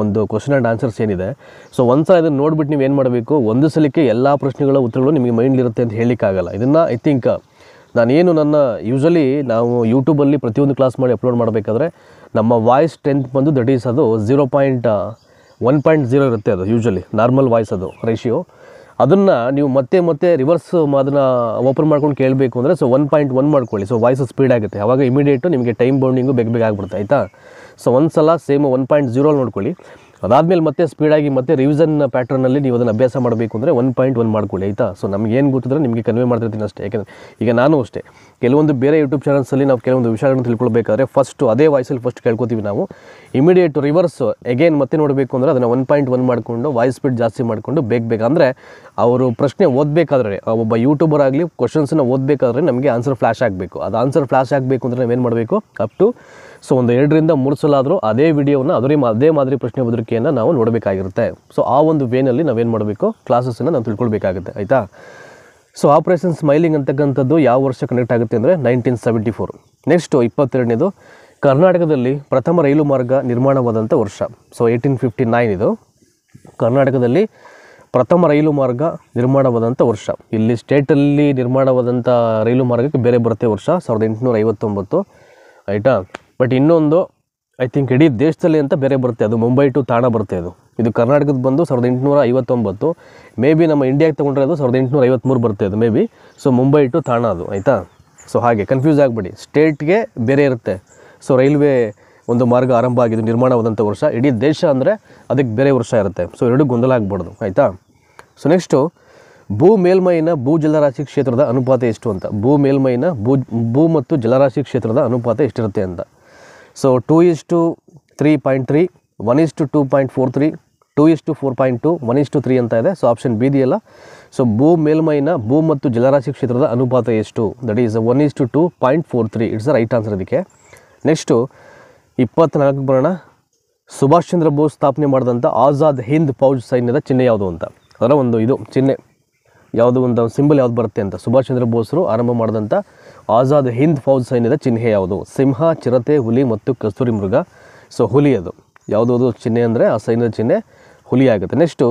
ಒಂದು ಕ್ವಶನ್ ಆ್ಯಂಡ್ ಆನ್ಸರ್ಸ್ ಏನಿದೆ. ಸೊ ಒಂದು ಸಲ ಇದನ್ನು ನೋಡಿಬಿಟ್ಟು ನೀವು ಏನು ಮಾಡಬೇಕು, ಒಂದು ಸಲಕ್ಕೆ ಎಲ್ಲ ಪ್ರಶ್ನೆಗಳ ಉತ್ತರಗಳು ನಿಮಗೆ ಮೈಂಡ್ಲಿರುತ್ತೆ ಅಂತ ಹೇಳಲಿಕ್ಕಾಗಲ್ಲ. ಇದನ್ನು ಐ ಥಿಂಕ್ ನಾನೇನು ನನ್ನ ಯೂಶ್ವಲಿ ನಾವು ಯೂಟ್ಯೂಬಲ್ಲಿ ಪ್ರತಿಯೊಂದು ಕ್ಲಾಸ್ ಮಾಡಿ ಅಪ್ಲೋಡ್ ಮಾಡಬೇಕಾದ್ರೆ ನಮ್ಮ ವಾಯ್ಸ್ ಸ್ಟ್ರೆಂತ್ ಬಂದು ದಟ್ ಈಸ್ ಅದು 1.0 ಇರುತ್ತೆ ಅದು ಯೂಶ್ವಲಿ ನಾರ್ಮಲ್ ವಾಯ್ಸ್ ಅದು ರೇಷಿಯೋ. ಅದನ್ನು ನೀವು ಮತ್ತೆ ರಿವರ್ಸ್ ಅದನ್ನು ಓಪನ್ ಮಾಡ್ಕೊಂಡು ಕೇಳಬೇಕು ಅಂದರೆ ಸೊ 1.1 ಮಾಡ್ಕೊಳ್ಳಿ. ಸೊ ವಾಯ್ಸ್ ಸ್ಪೀಡ್ ಆಗುತ್ತೆ, ಆವಾಗ ಇಮಿಡಿಯೇಟು ನಿಮಗೆ ಟೈಮ್ ಬೌಂಡಿಂಗು ಬೇಗ ಆಗಿಬಿಡುತ್ತೆ ಆಯಿತಾ. ಸೊ ಒಂದು ಸಲ ಸೇಮ್ 1.0 ನೋಡ್ಕೊಳ್ಳಿ. ಅದಾದಮೇಲೆ ಮತ್ತೆ ಸ್ಪೀಡಾಗಿ ಮತ್ತೆ ರಿವಿಷನ್ ಪ್ಯಾಟ್ರನಲ್ಲಿ ನೀವು ಅದನ್ನು ಅಭ್ಯಾಸ ಮಾಡಬೇಕು ಅಂದರೆ 1.1 ಮಾಡ್ಕೊಳ್ಳಿ ಆಯಿತಾ. ಸೊ ನಮ್ಗೆ ಏನು ಗೊತ್ತಿದ್ರೆ ನಿಮಗೆ ಕನ್ವೆ ಮಾಡ್ತಿರ್ತೀನಿ ಅಷ್ಟೇ. ಯಾಕೆಂದರೆ ಈಗ ನಾನು ಅಷ್ಟೇ ಕೆಲವೊಂದು ಬೇರೆ ಯೂಟ್ಯೂಬ್ ಚಾನಲ್ಸಲ್ಲಿ ನಾವು ಕೆಲವೊಂದು ವಿಷಯಗಳನ್ನು ತಿಳ್ಕೊಳ್ಬೇಕಾದ್ರೆ ಫಸ್ಟು ಅದೇ ವಾಯ್ಸಲ್ಲಿ ಫಸ್ಟ್ ಕೇಳ್ಕೊತೀವಿ ನಾವು. ಇಮಿಡಿಯೇಟ್ ರಿವರ್ಸ್ ಎಗೇನ್ ಮತ್ತೆ ನೋಡಬೇಕು ಅಂದರೆ ಅದನ್ನು 1.1 ಮಾಡಿಕೊಂಡು ವಾಯ್ಸ್ ಸ್ಪೀಡ್ ಜಾಸ್ತಿ ಮಾಡಿಕೊಂಡು ಬೇಗ ಅಂದರೆ ಅವರು ಪ್ರಶ್ನೆ ಓದಬೇಕಾದ್ರೆ ಒಬ್ಬ ಯೂಟ್ಯೂಬರ್ ಆಗಲಿ ಕ್ವಶನ್ಸನ್ನು ಓದಬೇಕಾದ್ರೆ ನಮಗೆ ಆನ್ಸರ್ ಫ್ಲ್ಯಾಶ್ ಆಗಬೇಕು. ಅದು ಆನ್ಸರ್ ಫ್ಲ್ಯಾಶ್ ಆಗಬೇಕು ಅಂದರೆ ನಾವೇನು ಮಾಡಬೇಕು, ಅಪ್ ಟು ಸೊ ಒಂದು 2ರಿಂದ 3 ಸಲ ಆದರೂ ಅದೇ ವಿಡಿಯೋವನ್ನು ಅದೇ ಮಾದರಿ ಪ್ರಶ್ನೆ ಬದರಿಕೆಯನ್ನು ನಾವು ನೋಡಬೇಕಾಗಿರುತ್ತೆ. ಸೊ ಆ ಒಂದು ವೇನಲ್ಲಿ ನಾವೇನು ಮಾಡಬೇಕು, ಕ್ಲಾಸಸ್ಸನ್ನು ನಾವು ತಿಳ್ಕೊಳ್ಬೇಕಾಗುತ್ತೆ ಆಯಿತಾ. ಸೊ ಆಪರೇಷನ್ ಸ್ಮೈಲಿಂಗ್ ಅಂತಕ್ಕಂಥದ್ದು ಯಾವ ವರ್ಷ ಕಂಡಕ್ಟ್ ಆಗುತ್ತೆ ಅಂದರೆ 1974. ನೆಕ್ಸ್ಟು 22ನೇದು ಕರ್ನಾಟಕದಲ್ಲಿ ಪ್ರಥಮ ರೈಲು ಮಾರ್ಗ ನಿರ್ಮಾಣವಾದಂಥ ವರ್ಷ. ಸೊ 1859 ಇದು ಕರ್ನಾಟಕದಲ್ಲಿ ಪ್ರಥಮ ರೈಲು ಮಾರ್ಗ ನಿರ್ಮಾಣವಾದಂಥ ವರ್ಷ. ಇಲ್ಲಿ ಸ್ಟೇಟಲ್ಲಿ ನಿರ್ಮಾಣವಾದಂಥ ರೈಲು ಮಾರ್ಗಕ್ಕೆ ಬೇರೆ ಬರುತ್ತೆ ವರ್ಷ 1859 ಆಯಿತಾ. ಬಟ್ ಇನ್ನೊಂದು ಐ ಥಿಂಕ್ ಇಡೀ ದೇಶದಲ್ಲಿ ಅಂತ ಬೇರೆ ಬರುತ್ತೆ, ಅದು ಮುಂಬೈ ಟು ತಾಣ ಬರುತ್ತೆ. ಇದು ಕರ್ನಾಟಕದ ಬಂದು 1859, ಮೇ ಬಿ ನಮ್ಮ ಇಂಡಿಯಾಗೆ ತೊಗೊಂಡ್ರೆ ಅದು 1853 ಬರುತ್ತೆ ಅದು maybe. So Mumbai to Thane ಅದು ಆಯಿತಾ. ಸೊ ಹಾಗೆ ಕನ್ಫ್ಯೂಸ್ ಆಗಿಬಿಡಿ, ಸ್ಟೇಟ್ಗೆ ಬೇರೆ ಇರುತ್ತೆ. ಸೊ ರೈಲ್ವೆ ಒಂದು ಮಾರ್ಗ ಆರಂಭ ಆಗಿದ್ದು ನಿರ್ಮಾಣವಾದಂಥ ವರ್ಷ, ಇಡೀ ದೇಶ ಅಂದರೆ ಅದಕ್ಕೆ ಬೇರೆ ವರ್ಷ ಇರುತ್ತೆ. ಸೊ ಎರಡೂ ಗೊಂದಲ ಆಗ್ಬಾರ್ದು ಆಯಿತಾ. ಸೊ ನೆಕ್ಸ್ಟು ಭೂ ಮೇಲ್ಮೈನ ಭೂ ಜಲರಾಶಿ ಕ್ಷೇತ್ರದ ಅನುಪಾತ ಎಷ್ಟು ಅಂತ. ಭೂ ಮೇಲ್ಮೈನ ಭೂ ಮತ್ತು ಜಲರಾಶಿ ಕ್ಷೇತ್ರದ ಅನುಪಾತ ಎಷ್ಟಿರುತ್ತೆ ಅಂತ. ಸೊ 2:3.3, 1:2.43, 2:4.2, 1:3 ಅಂತ ಇದೆ. ಸೊ ಆಪ್ಷನ್ ಬಿ ಇದೆಯಲ್ಲ. ಸೊ ಭೂ ಮೇಲ್ಮೈನ ಭೂ ಮತ್ತು ಜಲರಾಶಿ ಕ್ಷೇತ್ರದ ಅನುಪಾತ ಎಷ್ಟು, that is 1:2.43. It's the right answer ಇದಕ್ಕೆ. ನೆಕ್ಸ್ಟು 24 ಬರೋಣ. ಸುಭಾಷ್ ಚಂದ್ರ ಬೋಸ್ ಸ್ಥಾಪನೆ ಮಾಡಿದಂಥ ಆಜಾದ್ ಹಿಂದ್ ಫೌಜ್ ಸೈನ್ಯದ ಚಿಹ್ನೆ ಯಾವುದು ಅಂತ. ಅದರ ಒಂದು ಇದು ಚಿಹ್ನೆ ಯಾವುದು, ಒಂದು ಸಿಂಬಲ್ ಯಾವ್ದು ಬರುತ್ತೆ ಅಂತ. ಸುಭಾಷ್ ಚಂದ್ರ ಬೋಸರು ಆರಂಭ ಮಾಡಿದಂಥ ಆಜಾದ್ ಹಿಂದ್ ಫೌಜ್ ಸೈನ್ಯದ ಚಿಹ್ನೆ ಯಾವುದು. ಸಿಂಹ, ಚಿರತೆ, ಹುಲಿ ಮತ್ತು ಕಸ್ತೂರಿ ಮೃಗ. ಸೊ ಹುಲಿ ಅದು ಯಾವುದದು ಚಿಹ್ನೆ ಅಂದರೆ ಆ ಸೈನ್ಯದ ಚಿಹ್ನೆ ಹುಲಿ ಆಗುತ್ತೆ. ನೆಕ್ಸ್ಟು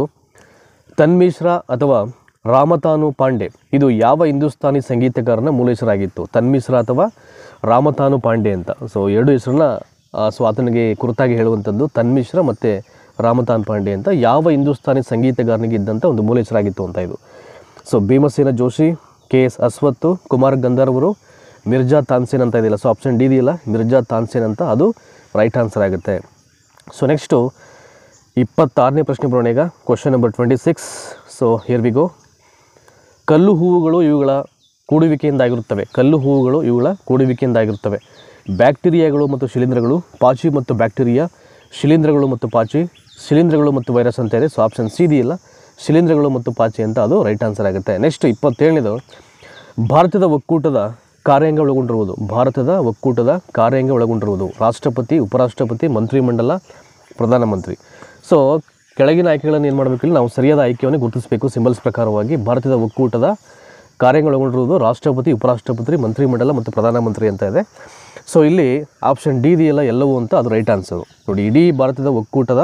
ತನ್ಮಿಶ್ರ ಅಥವಾ ರಾಮತಾನು ಪಾಂಡೆ ಇದು ಯಾವ ಹಿಂದೂಸ್ತಾನಿ ಸಂಗೀತಗಾರನ ಮೂಲ ಹೆಸರಾಗಿತ್ತು. ತನ್ಮಿಶ್ರ ಅಥವಾ ರಾಮತಾನು ಪಾಂಡೆ ಅಂತ. ಸೊ ಎರಡು ಹೆಸರನ್ನ ಸೊ ಆತನಿಗೆ ಕುರಿತಾಗಿ ಹೇಳುವಂಥದ್ದು ತನ್ಮಿಶ್ರ ಮತ್ತು ರಾಮತಾನ್ ಪಾಂಡೆ ಅಂತ ಯಾವ ಹಿಂದೂಸ್ತಾನಿ ಸಂಗೀತಗಾರನಿಗೆ ಇದ್ದಂಥ ಒಂದು ಮೂಲ ಹೆಸರಾಗಿತ್ತು ಅಂತ ಇದು. ಸೊ ಭೀಮಸೇನ ಜೋಶಿ, KS ಅಶ್ವಥ್, ಕುಮಾರ್ ಗಂಧರ್ವರು, ಮಿರ್ಜಾ ತಾನ್ಸೇನ್ ಅಂತ ಇದೆಯಲ್ಲ. ಸೊ ಆಪ್ಷನ್ ಡಿ ಇದೆಯಲ್ಲ, ಮಿರ್ಜಾ ತಾನ್ಸೇನ್ ಅಂತ, ಅದು ರೈಟ್ ಆನ್ಸರ್ ಆಗುತ್ತೆ. ಸೊ ನೆಕ್ಸ್ಟು 26ನೇ ಪ್ರಶ್ನೆ ಬರೋಣ ಈಗ. Question number 26. So here we go. ಕಲ್ಲು ಹೂವುಗಳು ಇವುಗಳ ಕೂಡುವಿಕೆಯಿಂದಾಗಿರುತ್ತವೆ. ಕಲ್ಲು ಹೂವುಗಳು ಇವುಗಳ ಕೂಡುವಿಕೆಯಿಂದಾಗಿರುತ್ತವೆ. ಬ್ಯಾಕ್ಟೀರಿಯಾಗಳು ಮತ್ತು ಶಿಲೀಂಧ್ರಗಳು, ಪಾಚಿ ಮತ್ತು ಬ್ಯಾಕ್ಟೀರಿಯಾ, ಶಿಲೀಂಧ್ರಗಳು ಮತ್ತು ಪಾಚಿ, ಶಿಲೀಂಧ್ರಗಳು ಮತ್ತು ವೈರಸ್ ಅಂತ ಇದೆ. ಸೊ ಆಪ್ಷನ್ ಸಿ ಇದೆಯಲ್ಲ, ಶಿಲೀಂಧ್ರಗಳು ಮತ್ತು ಪಾಚಿ ಅಂತ, ಅದು ರೈಟ್ ಆನ್ಸರ್ ಆಗುತ್ತೆ. ನೆಕ್ಸ್ಟ್ 27ನೇದು ಭಾರತದ ಒಕ್ಕೂಟದ ಕಾರ್ಯಾಂಗ ಒಳಗೊಂಡಿರುವುದು. ಭಾರತದ ಒಕ್ಕೂಟದ ಕಾರ್ಯಾಂಗ ಒಳಗೊಂಡಿರುವುದು ರಾಷ್ಟ್ರಪತಿ, ಉಪರಾಷ್ಟ್ರಪತಿ, ಮಂತ್ರಿಮಂಡಲ, ಪ್ರಧಾನಮಂತ್ರಿ. ಸೊ ಕೆಳಗಿನ ಆಯ್ಕೆಗಳನ್ನು ಏನು ಮಾಡಬೇಕು, ನಾವು ಸರಿಯಾದ ಆಯ್ಕೆಯನ್ನು ಗುರುತಿಸಬೇಕು ಸಿಂಬಲ್ಸ್ ಪ್ರಕಾರವಾಗಿ. ಭಾರತದ ಒಕ್ಕೂಟದ ಕಾರ್ಯಾಂಗ ಒಳಗೊಂಡಿರುವುದು ರಾಷ್ಟ್ರಪತಿ, ಉಪರಾಷ್ಟ್ರಪತಿ, ಮಂತ್ರಿಮಂಡಲ ಮತ್ತು ಪ್ರಧಾನಮಂತ್ರಿ ಅಂತ ಇದೆ. ಸೊ ಇಲ್ಲಿ ಆಪ್ಷನ್ ಡಿ ಇದೆಯಲ್ಲ ಎಲ್ಲವೂ ಅಂತ, ಅದು ರೈಟ್ ಆನ್ಸರು. ನೋಡಿ, ಇಡೀ ಭಾರತದ ಒಕ್ಕೂಟದ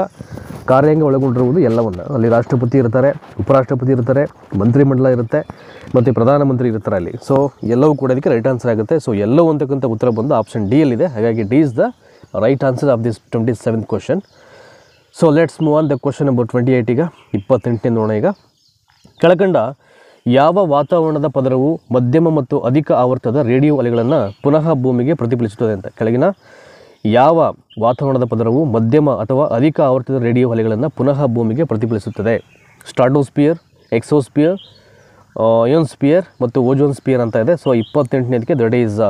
ಕಾರ್ಯಾಂಗ ಒಳಗೊಂಡಿರುವುದು ಎಲ್ಲವನ್ನು. ಅಲ್ಲಿ ರಾಷ್ಟ್ರಪತಿ ಇರ್ತಾರೆ, ಉಪರಾಷ್ಟ್ರಪತಿ ಇರ್ತಾರೆ, ಮಂತ್ರಿಮಂಡಲ ಇರುತ್ತೆ ಮತ್ತು ಪ್ರಧಾನಮಂತ್ರಿ ಇರ್ತಾರೆ ಅಲ್ಲಿ. ಸೊ ಎಲ್ಲವೂ ಕೂಡ ಇದಕ್ಕೆ ರೈಟ್ ಆನ್ಸರ್ ಆಗುತ್ತೆ. ಸೊ ಎಲ್ಲವೂ ಅಂತಕ್ಕಂಥ ಉತ್ತರ ಬಂದು ಆಪ್ಷನ್ ಡಿ ಯಲ್ಲಿದೆ. ಹಾಗಾಗಿ D is the right answer of this 27th question. So let's move on the question number 28. ಈಗ 28ನೇ ನೋಡೋಣ. ಈಗ ಕೆಳಕಂಡ ಯಾವ ವಾತಾವರಣದ ಪದರವು ಮಧ್ಯಮ ಮತ್ತು ಅಧಿಕ ಆವರ್ತದ ರೇಡಿಯೋ ಅಲೆಗಳನ್ನು ಪುನಃ ಭೂಮಿಗೆ ಪ್ರತಿಫಲಿಸುತ್ತದೆ ಅಂತ. ಕೆಳಗಿನ ಯಾವ ವಾತಾವರಣದ ಪದರವು ಮಧ್ಯಮ ಅಥವಾ ಅಧಿಕ ಆವರ್ತದ ರೇಡಿಯೋ ಅಲೆಗಳನ್ನು ಪುನಃ ಭೂಮಿಗೆ ಪ್ರತಿಫಲಿಸುತ್ತದೆ. ಸ್ಟ್ರಾಟೋಸ್ಪಿಯರ್, ಎಕ್ಸೋಸ್ಪಿಯರ್, ಅಯೋನ್ಸ್ಪಿಯರ್ ಮತ್ತು ಓಜೋನ್ಸ್ಪಿಯರ್ ಅಂತ ಇದೆ. ಸೊ 28ನೇದಕ್ಕೆ ದಟ್ ಈಸ್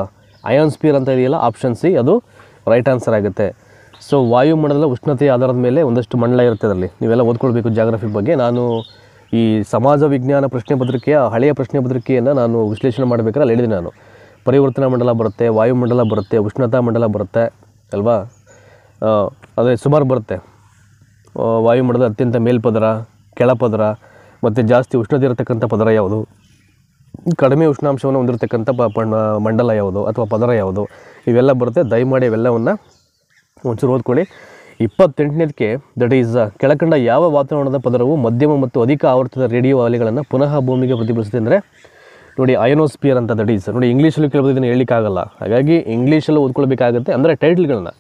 ಅಯೋನ್ಸ್ಪಿಯರ್ ಅಂತ ಇದೆಯಲ್ಲ, ಆಪ್ಷನ್ ಸಿ ಅದು ರೈಟ್ ಆನ್ಸರ್ ಆಗುತ್ತೆ. ಸೊ ವಾಯುಮಂಡಲದ ಉಷ್ಣತೆಯ ಆಧಾರದ ಮೇಲೆ ಒಂದಷ್ಟು ಮಂಡಲ ಇರುತ್ತೆ ಅದರಲ್ಲಿ, ನೀವೆಲ್ಲ ಓದ್ಕೊಳ್ಬೇಕು ಜಾಗ್ರಫಿ ಬಗ್ಗೆ. ನಾನು ಈ ಸಮಾಜ ವಿಜ್ಞಾನ ಪ್ರಶ್ನೆ ಪತ್ರಿಕೆಯ ಹಳೆಯ ಪ್ರಶ್ನೆ ಪತ್ರಿಕೆಯನ್ನು ನಾನು ವಿಶ್ಲೇಷಣೆ ಮಾಡಬೇಕಾದ್ರೆ ಅಲ್ಲಿ ಹೇಳಿದೆ ನಾನು. ಪರಿವರ್ತನಾ ಮಂಡಲ ಬರುತ್ತೆ, ವಾಯುಮಂಡಲ ಬರುತ್ತೆ, ಉಷ್ಣತಾ ಮಂಡಲ ಬರುತ್ತೆ ಅಲ್ವಾ, ಅದೇ ಸುಮಾರು ಬರುತ್ತೆ. ವಾಯುಮಂಡಲದ ಅತ್ಯಂತ ಮೇಲ್ಪದರ, ಕೆಳಪದರ ಮತ್ತು ಜಾಸ್ತಿ ಉಷ್ಣತೆ ಇರತಕ್ಕಂಥ ಪದರ ಯಾವುದು, ಕಡಿಮೆ ಉಷ್ಣಾಂಶವನ್ನು ಹೊಂದಿರತಕ್ಕಂಥ ಮಂಡಲ ಯಾವುದು ಅಥವಾ ಪದರ ಯಾವುದು, ಇವೆಲ್ಲ ಬರುತ್ತೆ. ದಯಮಾಡಿ ಇವೆಲ್ಲವನ್ನು ಒಂಚೂರು ಓದ್ಕೊಳ್ಳಿ. 28ನೇದಕ್ಕೆ ದಟ್ ಈಸ್ ಕೆಳಕಂಡ ಯಾವ ವಾತಾವರಣದ ಪದರವು ಮಧ್ಯಮ ಮತ್ತು ಅಧಿಕ ಆವರ್ತದ ರೇಡಿಯೋ ಅಲೆಗಳನ್ನು ಪುನಃ ಭೂಮಿಗೆ ಪ್ರತಿಫಲಿಸುತ್ತೆ ಅಂದರೆ ನೋಡಿ ಅಯೋನೋಸ್ಪಿಯರ್ ಅಂತ. ದಟ್ ಈಸ್ ನೋಡಿ ಇಂಗ್ಲೀಷಲ್ಲಿ ಕೇಳೋದು, ಇದನ್ನು ಹೇಳಲಿಕ್ಕಾಗಲ್ಲ, ಹಾಗಾಗಿ ಇಂಗ್ಲೀಷಲ್ಲಿ ಓದ್ಕೊಳ್ಬೇಕಾಗುತ್ತೆ. ಅಂದರೆ ಟೈಟ್ಲ್ಗಳನ್ನ,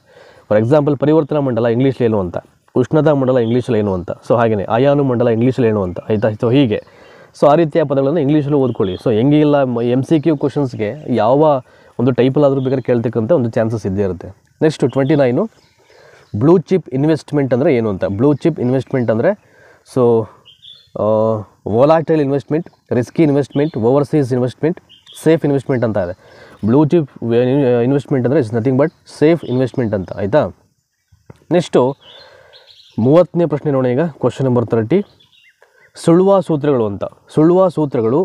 ಫಾರ್ ಎಕ್ಸಾಂಪಲ್ ಪರಿವರ್ತನಾ ಮಂಡಲ ಇಂಗ್ಲೀಷಲ್ಲಿ ಏನು ಅಂತ, ಉಷ್ಣತಾ ಮಂಡಲ ಇಂಗ್ಲೀಷಲ್ಲಿ ಏನು ಅಂತ, ಸೊ ಹಾಗೆಯೇ ಅಯಾನು ಮಂಡಲ ಇಂಗ್ಲೀಷಲ್ಲಿ ಏನು ಅಂತ, ಆಯಿತಾ. ಸೊ ಹೀಗೆ ಸೊ ಆ ರೀತಿಯ ಪದಗಳನ್ನು ಇಂಗ್ಲೀಷಲ್ಲೂ ಓದ್ಕೊಳ್ಳಿ. ಸೊ ಹೆಂಗಿಲ್ಲ MCQ ಕ್ವಶನ್ಸ್ಗೆ ಯಾವ ಒಂದು ಟೈಪಲ್ಲಾದರೂ ಬೇಕಾದ್ರೆ ಕೇಳ್ತಕ್ಕಂಥ ಒಂದು ಚಾನ್ಸಸ್ ಇದ್ದೇ ಇರುತ್ತೆ. ನೆಕ್ಸ್ಟು 29 ಬ್ಲೂ ಚಿಪ್ ಇನ್ವೆಸ್ಟ್ಮೆಂಟ್ ಅಂದರೆ ಏನು ಅಂತ. ಬ್ಲೂ ಚಿಪ್ ಇನ್ವೆಸ್ಟ್ಮೆಂಟ್ ಅಂದರೆ so volatile investment, risky investment, overseas investment, safe investment ಅಂತ ಇದೆ. ಬ್ಲೂ ಚಿಪ್ ಇನ್ವೆಸ್ಟ್ಮೆಂಟ್ ಅಂದರೆ it's nothing but safe investment ಅಂತ, ಆಯಿತಾ. ನೆಕ್ಸ್ಟು 30ನೇ ಪ್ರಶ್ನೆ ನೋಡಿ. ಈಗ ಕ್ವಶನ್ ನಂಬರ್ 30 ಸುಳ್ಳುವ ಸೂತ್ರಗಳು ಅಂತ. ಸುಳ್ಳುವ ಸೂತ್ರಗಳು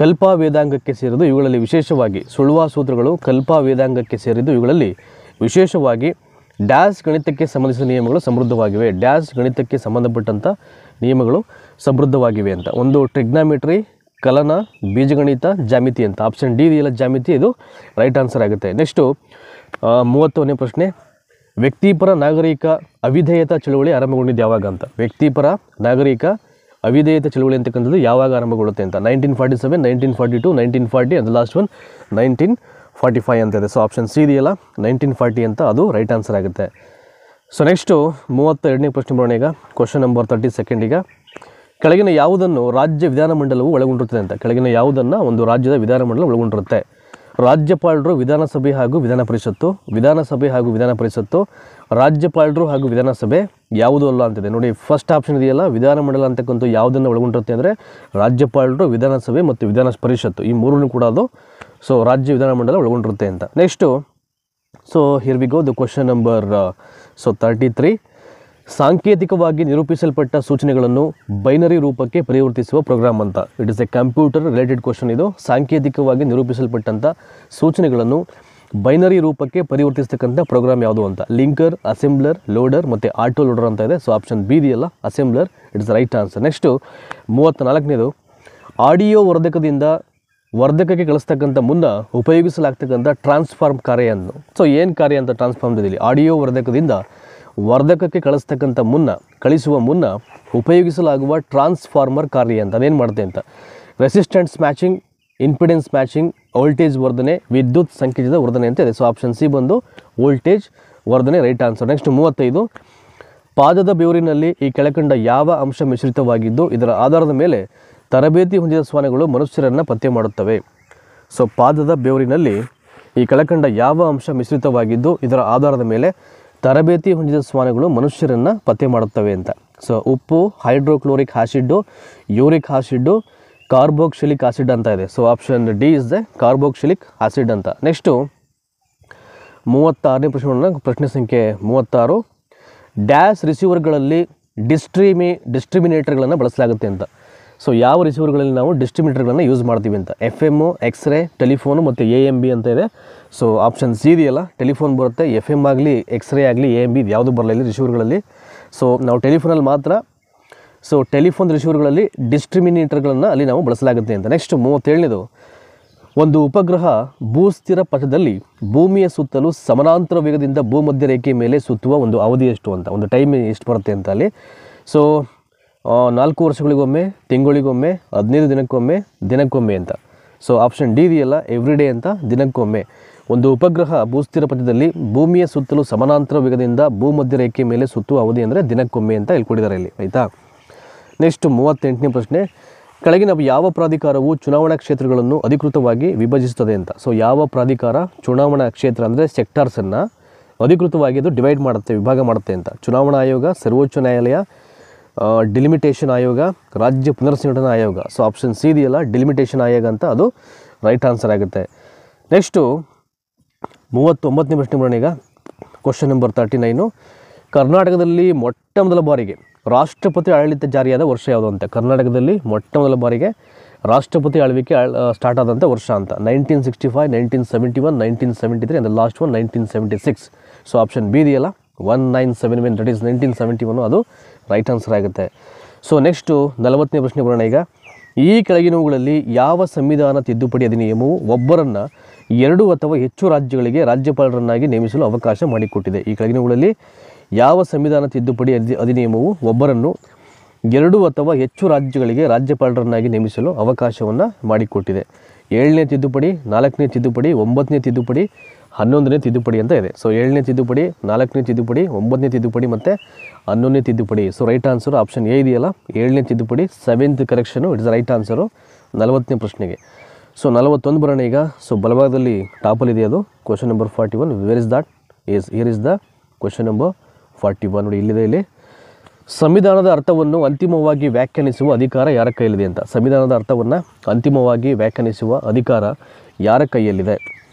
ಕಲ್ಪ ವೇದಾಂಗಕ್ಕೆ ಸೇರಿದ್ದು. ಇವುಗಳಲ್ಲಿ ವಿಶೇಷವಾಗಿ ಸುಳ್ಳುವ ಸೂತ್ರಗಳು ಕಲ್ಪ ವೇದಾಂಗಕ್ಕೆ ಸೇರಿದ್ದು. ಇವುಗಳಲ್ಲಿ ವಿಶೇಷವಾಗಿ ಡ್ಯಾಶ್ ಗಣಿತಕ್ಕೆ ಸಂಬಂಧಿಸಿದ ನಿಯಮಗಳು ಸಮೃದ್ಧವಾಗಿವೆ. ಡ್ಯಾಶ್ ಗಣಿತಕ್ಕೆ ಸಂಬಂಧಪಟ್ಟಂಥ ನಿಯಮಗಳು ಸಮೃದ್ಧವಾಗಿವೆ ಅಂತ. ಒಂದು ಟ್ರಿಗ್ನಾಮೆಟ್ರಿ, ಕಲನ, ಬೀಜಗಣಿತ, ಜಾಮಿತಿ ಅಂತ. ಆಪ್ಷನ್ ಡಿ ಇದೆಯಲ್ಲ ಜಾಮಿತಿ, ಇದು ರೈಟ್ ಆನ್ಸರ್ ಆಗುತ್ತೆ. ನೆಕ್ಸ್ಟು 31ನೇ ಪ್ರಶ್ನೆ ವ್ಯಕ್ತಿಪರ ನಾಗರಿಕ ಅವಿಧೇಯತಾ ಚಳುವಳಿ ಆರಂಭಗೊಂಡಿದ್ದು ಯಾವಾಗ ಅಂತ. ವ್ಯಕ್ತಿಪರ ನಾಗರಿಕ ಅವಿಧೇಯತಾ ಚಳುವಳಿ ಅಂತಕ್ಕಂಥದ್ದು ಯಾವಾಗ ಆರಂಭಗೊಳ್ಳುತ್ತೆ ಅಂತ. 1947, 1942, 1940 and the last one 1945 ಅಂತ ಇದೆ. ಸೊ ಆಪ್ಷನ್ ಸಿ ಇದೆಯಲ್ಲ 1940 ಅಂತ, ಅದು ರೈಟ್ ಆನ್ಸರ್ ಆಗುತ್ತೆ. ಸೊ ನೆಕ್ಸ್ಟು 32ನೇ ಪ್ರಶ್ನೆ ಬರೋಣ. ಈಗ ಕ್ವಶನ್ ನಂಬರ್ 32 ಈಗ ಕೆಳಗಿನ ಯಾವುದನ್ನು ರಾಜ್ಯ ವಿಧಾನಮಂಡಲವು ಒಳಗೊಂಡಿರುತ್ತದೆ ಅಂತ. ಕೆಳಗಿನ ಯಾವುದನ್ನು ಒಂದು ರಾಜ್ಯದ ವಿಧಾನಮಂಡಲ ಒಳಗೊಂಡಿರುತ್ತೆ. ರಾಜ್ಯಪಾಲರು, ವಿಧಾನಸಭೆ ಹಾಗೂ ವಿಧಾನ ಪರಿಷತ್ತು. ವಿಧಾನಸಭೆ ಹಾಗೂ ವಿಧಾನ ಪರಿಷತ್ತು, ರಾಜ್ಯಪಾಲರು ಹಾಗೂ ವಿಧಾನಸಭೆ ಯಾವುದು ಅಲ್ಲ ಅಂತಿದೆ ನೋಡಿ. ಫಸ್ಟ್ ಆಪ್ಷನ್ ಇದೆಯಲ್ಲ ವಿಧಾನಮಂಡಲ ಅಂತಕ್ಕಂಥ ಯಾವುದನ್ನು ಒಳಗೊಂಡಿರುತ್ತೆ ಅಂದರೆ ರಾಜ್ಯಪಾಲರು, ವಿಧಾನಸಭೆ ಮತ್ತು ವಿಧಾನ ಪರಿಷತ್ತು, ಈ ಮೂರನ್ನು ಕೂಡ ಅದು ಸೊ ರಾಜ್ಯ ವಿಧಾನಮಂಡಲ ಒಳಗೊಂಡಿರುತ್ತೆ ಅಂತ. Next so here we go the question number 33 ಸಾಂಕೇತಿಕವಾಗಿ ನಿರೂಪಿಸಲ್ಪಟ್ಟ ಸೂಚನೆಗಳನ್ನು ಬೈನರಿ ರೂಪಕ್ಕೆ ಪರಿವರ್ತಿಸುವ ಪ್ರೋಗ್ರಾಮ್ ಅಂತ. It is A computer related question ಇದು. ಸಾಂಕೇತಿಕವಾಗಿ ನಿರೂಪಿಸಲ್ಪಟ್ಟಂಥ ಸೂಚನೆಗಳನ್ನು ಬೈನರಿ ರೂಪಕ್ಕೆ ಪರಿವರ್ತಿಸ್ತಕ್ಕಂಥ ಪ್ರೋಗ್ರಾಮ್ ಯಾವುದು ಅಂತ. ಲಿಂಕರ್, ಅಸೆಂಬ್ಲರ್, ಲೋಡರ್ ಮತ್ತು ಆಟೋ ಲೋಡರ್ ಅಂತ ಇದೆ. ಸೊ ಆಪ್ಷನ್ ಬಿ ಇದೆಯಲ್ಲ assembler, it's right answer. Next 34ನೇದು ಆಡಿಯೋ ವರ್ಧಕದಿಂದ ವರ್ಧಕಕ್ಕೆ ಕಳಿಸ್ತಕ್ಕಂಥ ಮುನ್ನ ಉಪಯೋಗಿಸಲಾಗ್ತಕ್ಕಂಥ ಟ್ರಾನ್ಸ್ಫಾರ್ಮ್ ಕಾರ್ಯ ಅನ್ನು. ಸೊ ಏನು ಕಾರ್ಯ ಅಂತ ಟ್ರಾನ್ಸ್ಫಾರ್ಮ್ ಇದೆಯಲ್ಲಿ ಆಡಿಯೋ ವರ್ಧಕದಿಂದ ವರ್ಧಕಕ್ಕೆ ಕಳಿಸುವ ಮುನ್ನ ಉಪಯೋಗಿಸಲಾಗುವ ಟ್ರಾನ್ಸ್ಫಾರ್ಮರ್ ಕಾರ್ಯ ಅಂತ. ಅದೇನು ಮಾಡುತ್ತೆ ಅಂತ. Resistance matching, impedance matching, voltage ವರ್ಧನೆ, ವಿದ್ಯುತ್ ಸಂಕೇತದ ವರ್ಧನೆ ಅಂತ ಇದೆ. ಸೊ ಆಪ್ಷನ್ ಸಿ ಬಂದು ವೋಲ್ಟೇಜ್ ವರ್ಧನೆ ರೈಟ್ ಆನ್ಸರ್. ನೆಕ್ಸ್ಟ್ 35 ಪಾದದ ಬೆವರಿನಲ್ಲಿ ಈ ಕೆಳಕಂಡ ಯಾವ ಅಂಶ ಮಿಶ್ರಿತವಾಗಿದ್ದು ಇದರ ಆಧಾರದ ಮೇಲೆ ತರಬೇತಿ ಹೊಂದಿದ ಶ್ವಾನಗಳು ಮನುಷ್ಯರನ್ನು ಪತ್ತೆ ಮಾಡುತ್ತವೆ. ಸೊ ಪಾದದ ಬೆವರಿನಲ್ಲಿ ಈ ಕೆಳಕಂಡ ಯಾವ ಅಂಶ ಮಿಶ್ರಿತವಾಗಿದ್ದು ಇದರ ಆಧಾರದ ಮೇಲೆ ತರಬೇತಿ ಹೊಂದಿದ ಶ್ವಾನಗಳು ಮನುಷ್ಯರನ್ನು ಪತ್ತೆ ಮಾಡುತ್ತವೆ ಅಂತ. ಸೊ ಉಪ್ಪು, hydrochloric acid, uric acid, carboxylic acid ಅಂತ ಇದೆ. So option D is the carboxylic acid ಅಂತ. ನೆಕ್ಸ್ಟು 36ನೇ ಪ್ರಶ್ನೆ ಸಂಖ್ಯೆ 36 ಡ್ಯಾಶ್ ರಿಸೀವರ್ಗಳಲ್ಲಿ ಡಿಸ್ಟ್ರಿಮಿನೇಟರ್ಗಳನ್ನು ಬಳಸಲಾಗುತ್ತೆ ಅಂತ. ಸೊ ಯಾವ ರಿಸೀವರ್ಗಳಲ್ಲಿ ನಾವು ಡಿಸ್ಟ್ರಿಮಿನೇಟರ್ಗಳನ್ನು ಯೂಸ್ ಮಾಡ್ತೀವಿ ಅಂತ. FM, ಎಕ್ಸ್ರೇ, ಟೆಲಿಫೋನು ಮತ್ತು AMB ಅಂತ ಇದೆ. ಸೊ ಆಪ್ಷನ್ ಸಿ ಇದೆಯಲ್ಲ ಟೆಲಿಫೋನ್ ಬರುತ್ತೆ. FM ಆಗಲಿ, ಎಕ್ಸ್ರೇ ಆಗಲಿ, AMB ಇದು ಯಾವುದು ಬರಲ್ಲ ಇಲ್ಲಿ ರಿಸೀವರ್ಗಳಲ್ಲಿ. ಸೊ ನಾವು ಟೆಲಿಫೋನಲ್ಲಿ ಮಾತ್ರ ಸೊ ಟೆಲಿಫೋನ್ ರಿಸೀವರ್ಗಳಲ್ಲಿ ಡಿಸ್ಟ್ರಿಮಿನೇಟರ್ಗಳನ್ನು ಅಲ್ಲಿ ನಾವು ಬಳಸಲಾಗುತ್ತೆ ಅಂತ. ನೆಕ್ಸ್ಟ್ 37ನೇದು ಒಂದು ಉಪಗ್ರಹ ಭೂಸ್ಥಿರ ಪಥದಲ್ಲಿ ಭೂಮಿಯ ಸುತ್ತಲೂ ಸಮಾನಾಂತರ ವೇಗದಿಂದ ಭೂಮಧ್ಯ ರೇಖೆ ಮೇಲೆ ಸುತ್ತುವ ಒಂದು ಅವಧಿ ಎಷ್ಟು ಅಂತ, ಒಂದು ಟೈಮ್ ಎಷ್ಟು ಬರುತ್ತೆ ಅಂತ ಅಲ್ಲಿ. ಸೊ 4 ವರ್ಷಗಳಿಗೊಮ್ಮೆ, ತಿಂಗಳಿಗೊಮ್ಮೆ, 15 ದಿನಕ್ಕೊಮ್ಮೆ ಅಂತ. ಸೊ ಆಪ್ಷನ್ ಡಿ ಇದೆಯಲ್ಲ ಎವ್ರಿ ಡೇ ಅಂತ, ದಿನಕ್ಕೊಮ್ಮೆ. ಒಂದು ಉಪಗ್ರಹ ಭೂಸ್ಥಿರ ಪಥದಲ್ಲಿ ಭೂಮಿಯ ಸುತ್ತಲೂ ಸಮಾನಾಂತರ ವೇಗದಿಂದ ಭೂಮಧ್ಯ ರೇಖೆ ಮೇಲೆ ಸುತ್ತುವ ಅವಧಿ ಅಂದರೆ ದಿನಕ್ಕೊಮ್ಮೆ ಅಂತ ಹೇಳ್ಕೊಟ್ಟಿದ್ದಾರೆ ಇಲ್ಲಿ, ಆಯಿತಾ. ನೆಕ್ಸ್ಟ್ 38ನೇ ಪ್ರಶ್ನೆ ಕೆಳಗಿನ ಯಾವ ಪ್ರಾಧಿಕಾರವು ಚುನಾವಣಾ ಕ್ಷೇತ್ರಗಳನ್ನು ಅಧಿಕೃತವಾಗಿ ವಿಭಜಿಸುತ್ತದೆ ಅಂತ. ಸೊ ಯಾವ ಪ್ರಾಧಿಕಾರ ಚುನಾವಣಾ ಕ್ಷೇತ್ರ ಅಂದರೆ ಸೆಕ್ಟಾರ್ಸನ್ನು ಅಧಿಕೃತವಾಗಿ ಅದು ಡಿವೈಡ್ ಮಾಡುತ್ತೆ, ವಿಭಾಗ ಮಾಡುತ್ತೆ ಅಂತ. ಚುನಾವಣಾ ಆಯೋಗ, ಸರ್ವೋಚ್ಚ ನ್ಯಾಯಾಲಯ, ಡಿಲಿಮಿಟೇಷನ್ ಆಯೋಗ, ರಾಜ್ಯ ಪುನರ್ಸಂಘಟನಾ ಆಯೋಗ. ಸೊ ಆಪ್ಷನ್ ಸಿ ಇದೆಯಲ್ಲ ಡಿಲಿಮಿಟೇಷನ್ ಆಯೋಗ ಅಂತ, ಅದು ರೈಟ್ ಆನ್ಸರ್ ಆಗುತ್ತೆ. ನೆಕ್ಸ್ಟು 39ನೇ ಪ್ರಶ್ನೆ ಬರೋಣ. ಈಗ ಕ್ವಶನ್ ನಂಬರ್ 39 ಕರ್ನಾಟಕದಲ್ಲಿ ಮೊಟ್ಟ ಮೊದಲ ಬಾರಿಗೆ ರಾಷ್ಟ್ರಪತಿ ಆಡಳಿತ ಜಾರಿಯಾದ ವರ್ಷ ಯಾವುದು ಅಂತ. ಕರ್ನಾಟಕದಲ್ಲಿ ಮೊಟ್ಟ ಮೊದಲ ಬಾರಿಗೆ ರಾಷ್ಟ್ರಪತಿ ಆಳ್ವಿಕೆ ಸ್ಟಾರ್ಟ್ ಆದಂಥ ವರ್ಷ ಅಂತ. 1965, 1971, 1973 and the last one 1976. So option B ಇದೆಯಲ್ಲ 1971, ದಟ್ ಈಸ್ 1971, ಅದು ರೈಟ್ ಆನ್ಸರ್ ಆಗುತ್ತೆ. ಸೊ ನೆಕ್ಸ್ಟು 40ನೇ ಪ್ರಶ್ನೆ ಬರೋಣ. ಈಗ ಈ ಕೆಳಗಿನವುಗಳಲ್ಲಿ ಯಾವ ಸಂವಿಧಾನ ತಿದ್ದುಪಡಿ ಅಧಿನಿಯಮವು ಒಬ್ಬರನ್ನು 2 ಅಥವಾ ಹೆಚ್ಚು ರಾಜ್ಯಗಳಿಗೆ ರಾಜ್ಯಪಾಲರನ್ನಾಗಿ ನೇಮಿಸಲು ಅವಕಾಶ ಮಾಡಿಕೊಟ್ಟಿದೆ. ಈ ಕೆಳಗಿನವುಗಳಲ್ಲಿ ಯಾವ ಸಂವಿಧಾನ ತಿದ್ದುಪಡಿ ಅಧಿನಿಯಮವು ಒಬ್ಬರನ್ನು 2 ಅಥವಾ ಹೆಚ್ಚು ರಾಜ್ಯಗಳಿಗೆ ರಾಜ್ಯಪಾಲರನ್ನಾಗಿ ನೇಮಿಸಲು ಅವಕಾಶವನ್ನು ಮಾಡಿಕೊಟ್ಟಿದೆ. 7ನೇ ತಿದ್ದುಪಡಿ, 4ನೇ ತಿದ್ದುಪಡಿ, 9ನೇ ತಿದ್ದುಪಡಿ, 11ನೇ ತಿದ್ದುಪಡಿ ಅಂತ ಇದೆ. ಸೊ 7ನೇ ತಿದ್ದುಪಡಿ, 4ನೇ ತಿದ್ದುಪಡಿ, 9ನೇ ತಿದ್ದುಪಡಿ ಮತ್ತು 11ನೇ ತಿದ್ದುಪಡಿ. So right answer option A ಇದೆಯಲ್ಲ, 7ನೇ ತಿದ್ದುಪಡಿ, 7th correction, it's right answer 40ನೇ ಪ್ರಶ್ನೆಗೆ. ಸೊ 41 ಬರೋಣ ಈಗ. ಸೊ ಬಲಭಾಗದಲ್ಲಿ ಟಾಪಲ್ಲಿದೆ ಅದು question number 41. Where is that? Here is the question number 41. ನೋಡಿ ಇಲ್ಲಿದೆ, ಇಲ್ಲಿ ಸಂವಿಧಾನದ ಅರ್ಥವನ್ನು ಅಂತಿಮವಾಗಿ ವ್ಯಾಖ್ಯಾನಿಸುವ ಅಧಿಕಾರ ಯಾರ ಕೈಯಲ್ಲಿದೆ ಅಂತ. ಸಂವಿಧಾನದ ಅರ್ಥವನ್ನು ಅಂತಿಮವಾಗಿ ವ್ಯಾಖ್ಯಾನಿಸುವ ಅಧಿಕಾರ ಯಾರ ಕೈಯಲ್ಲಿದೆ?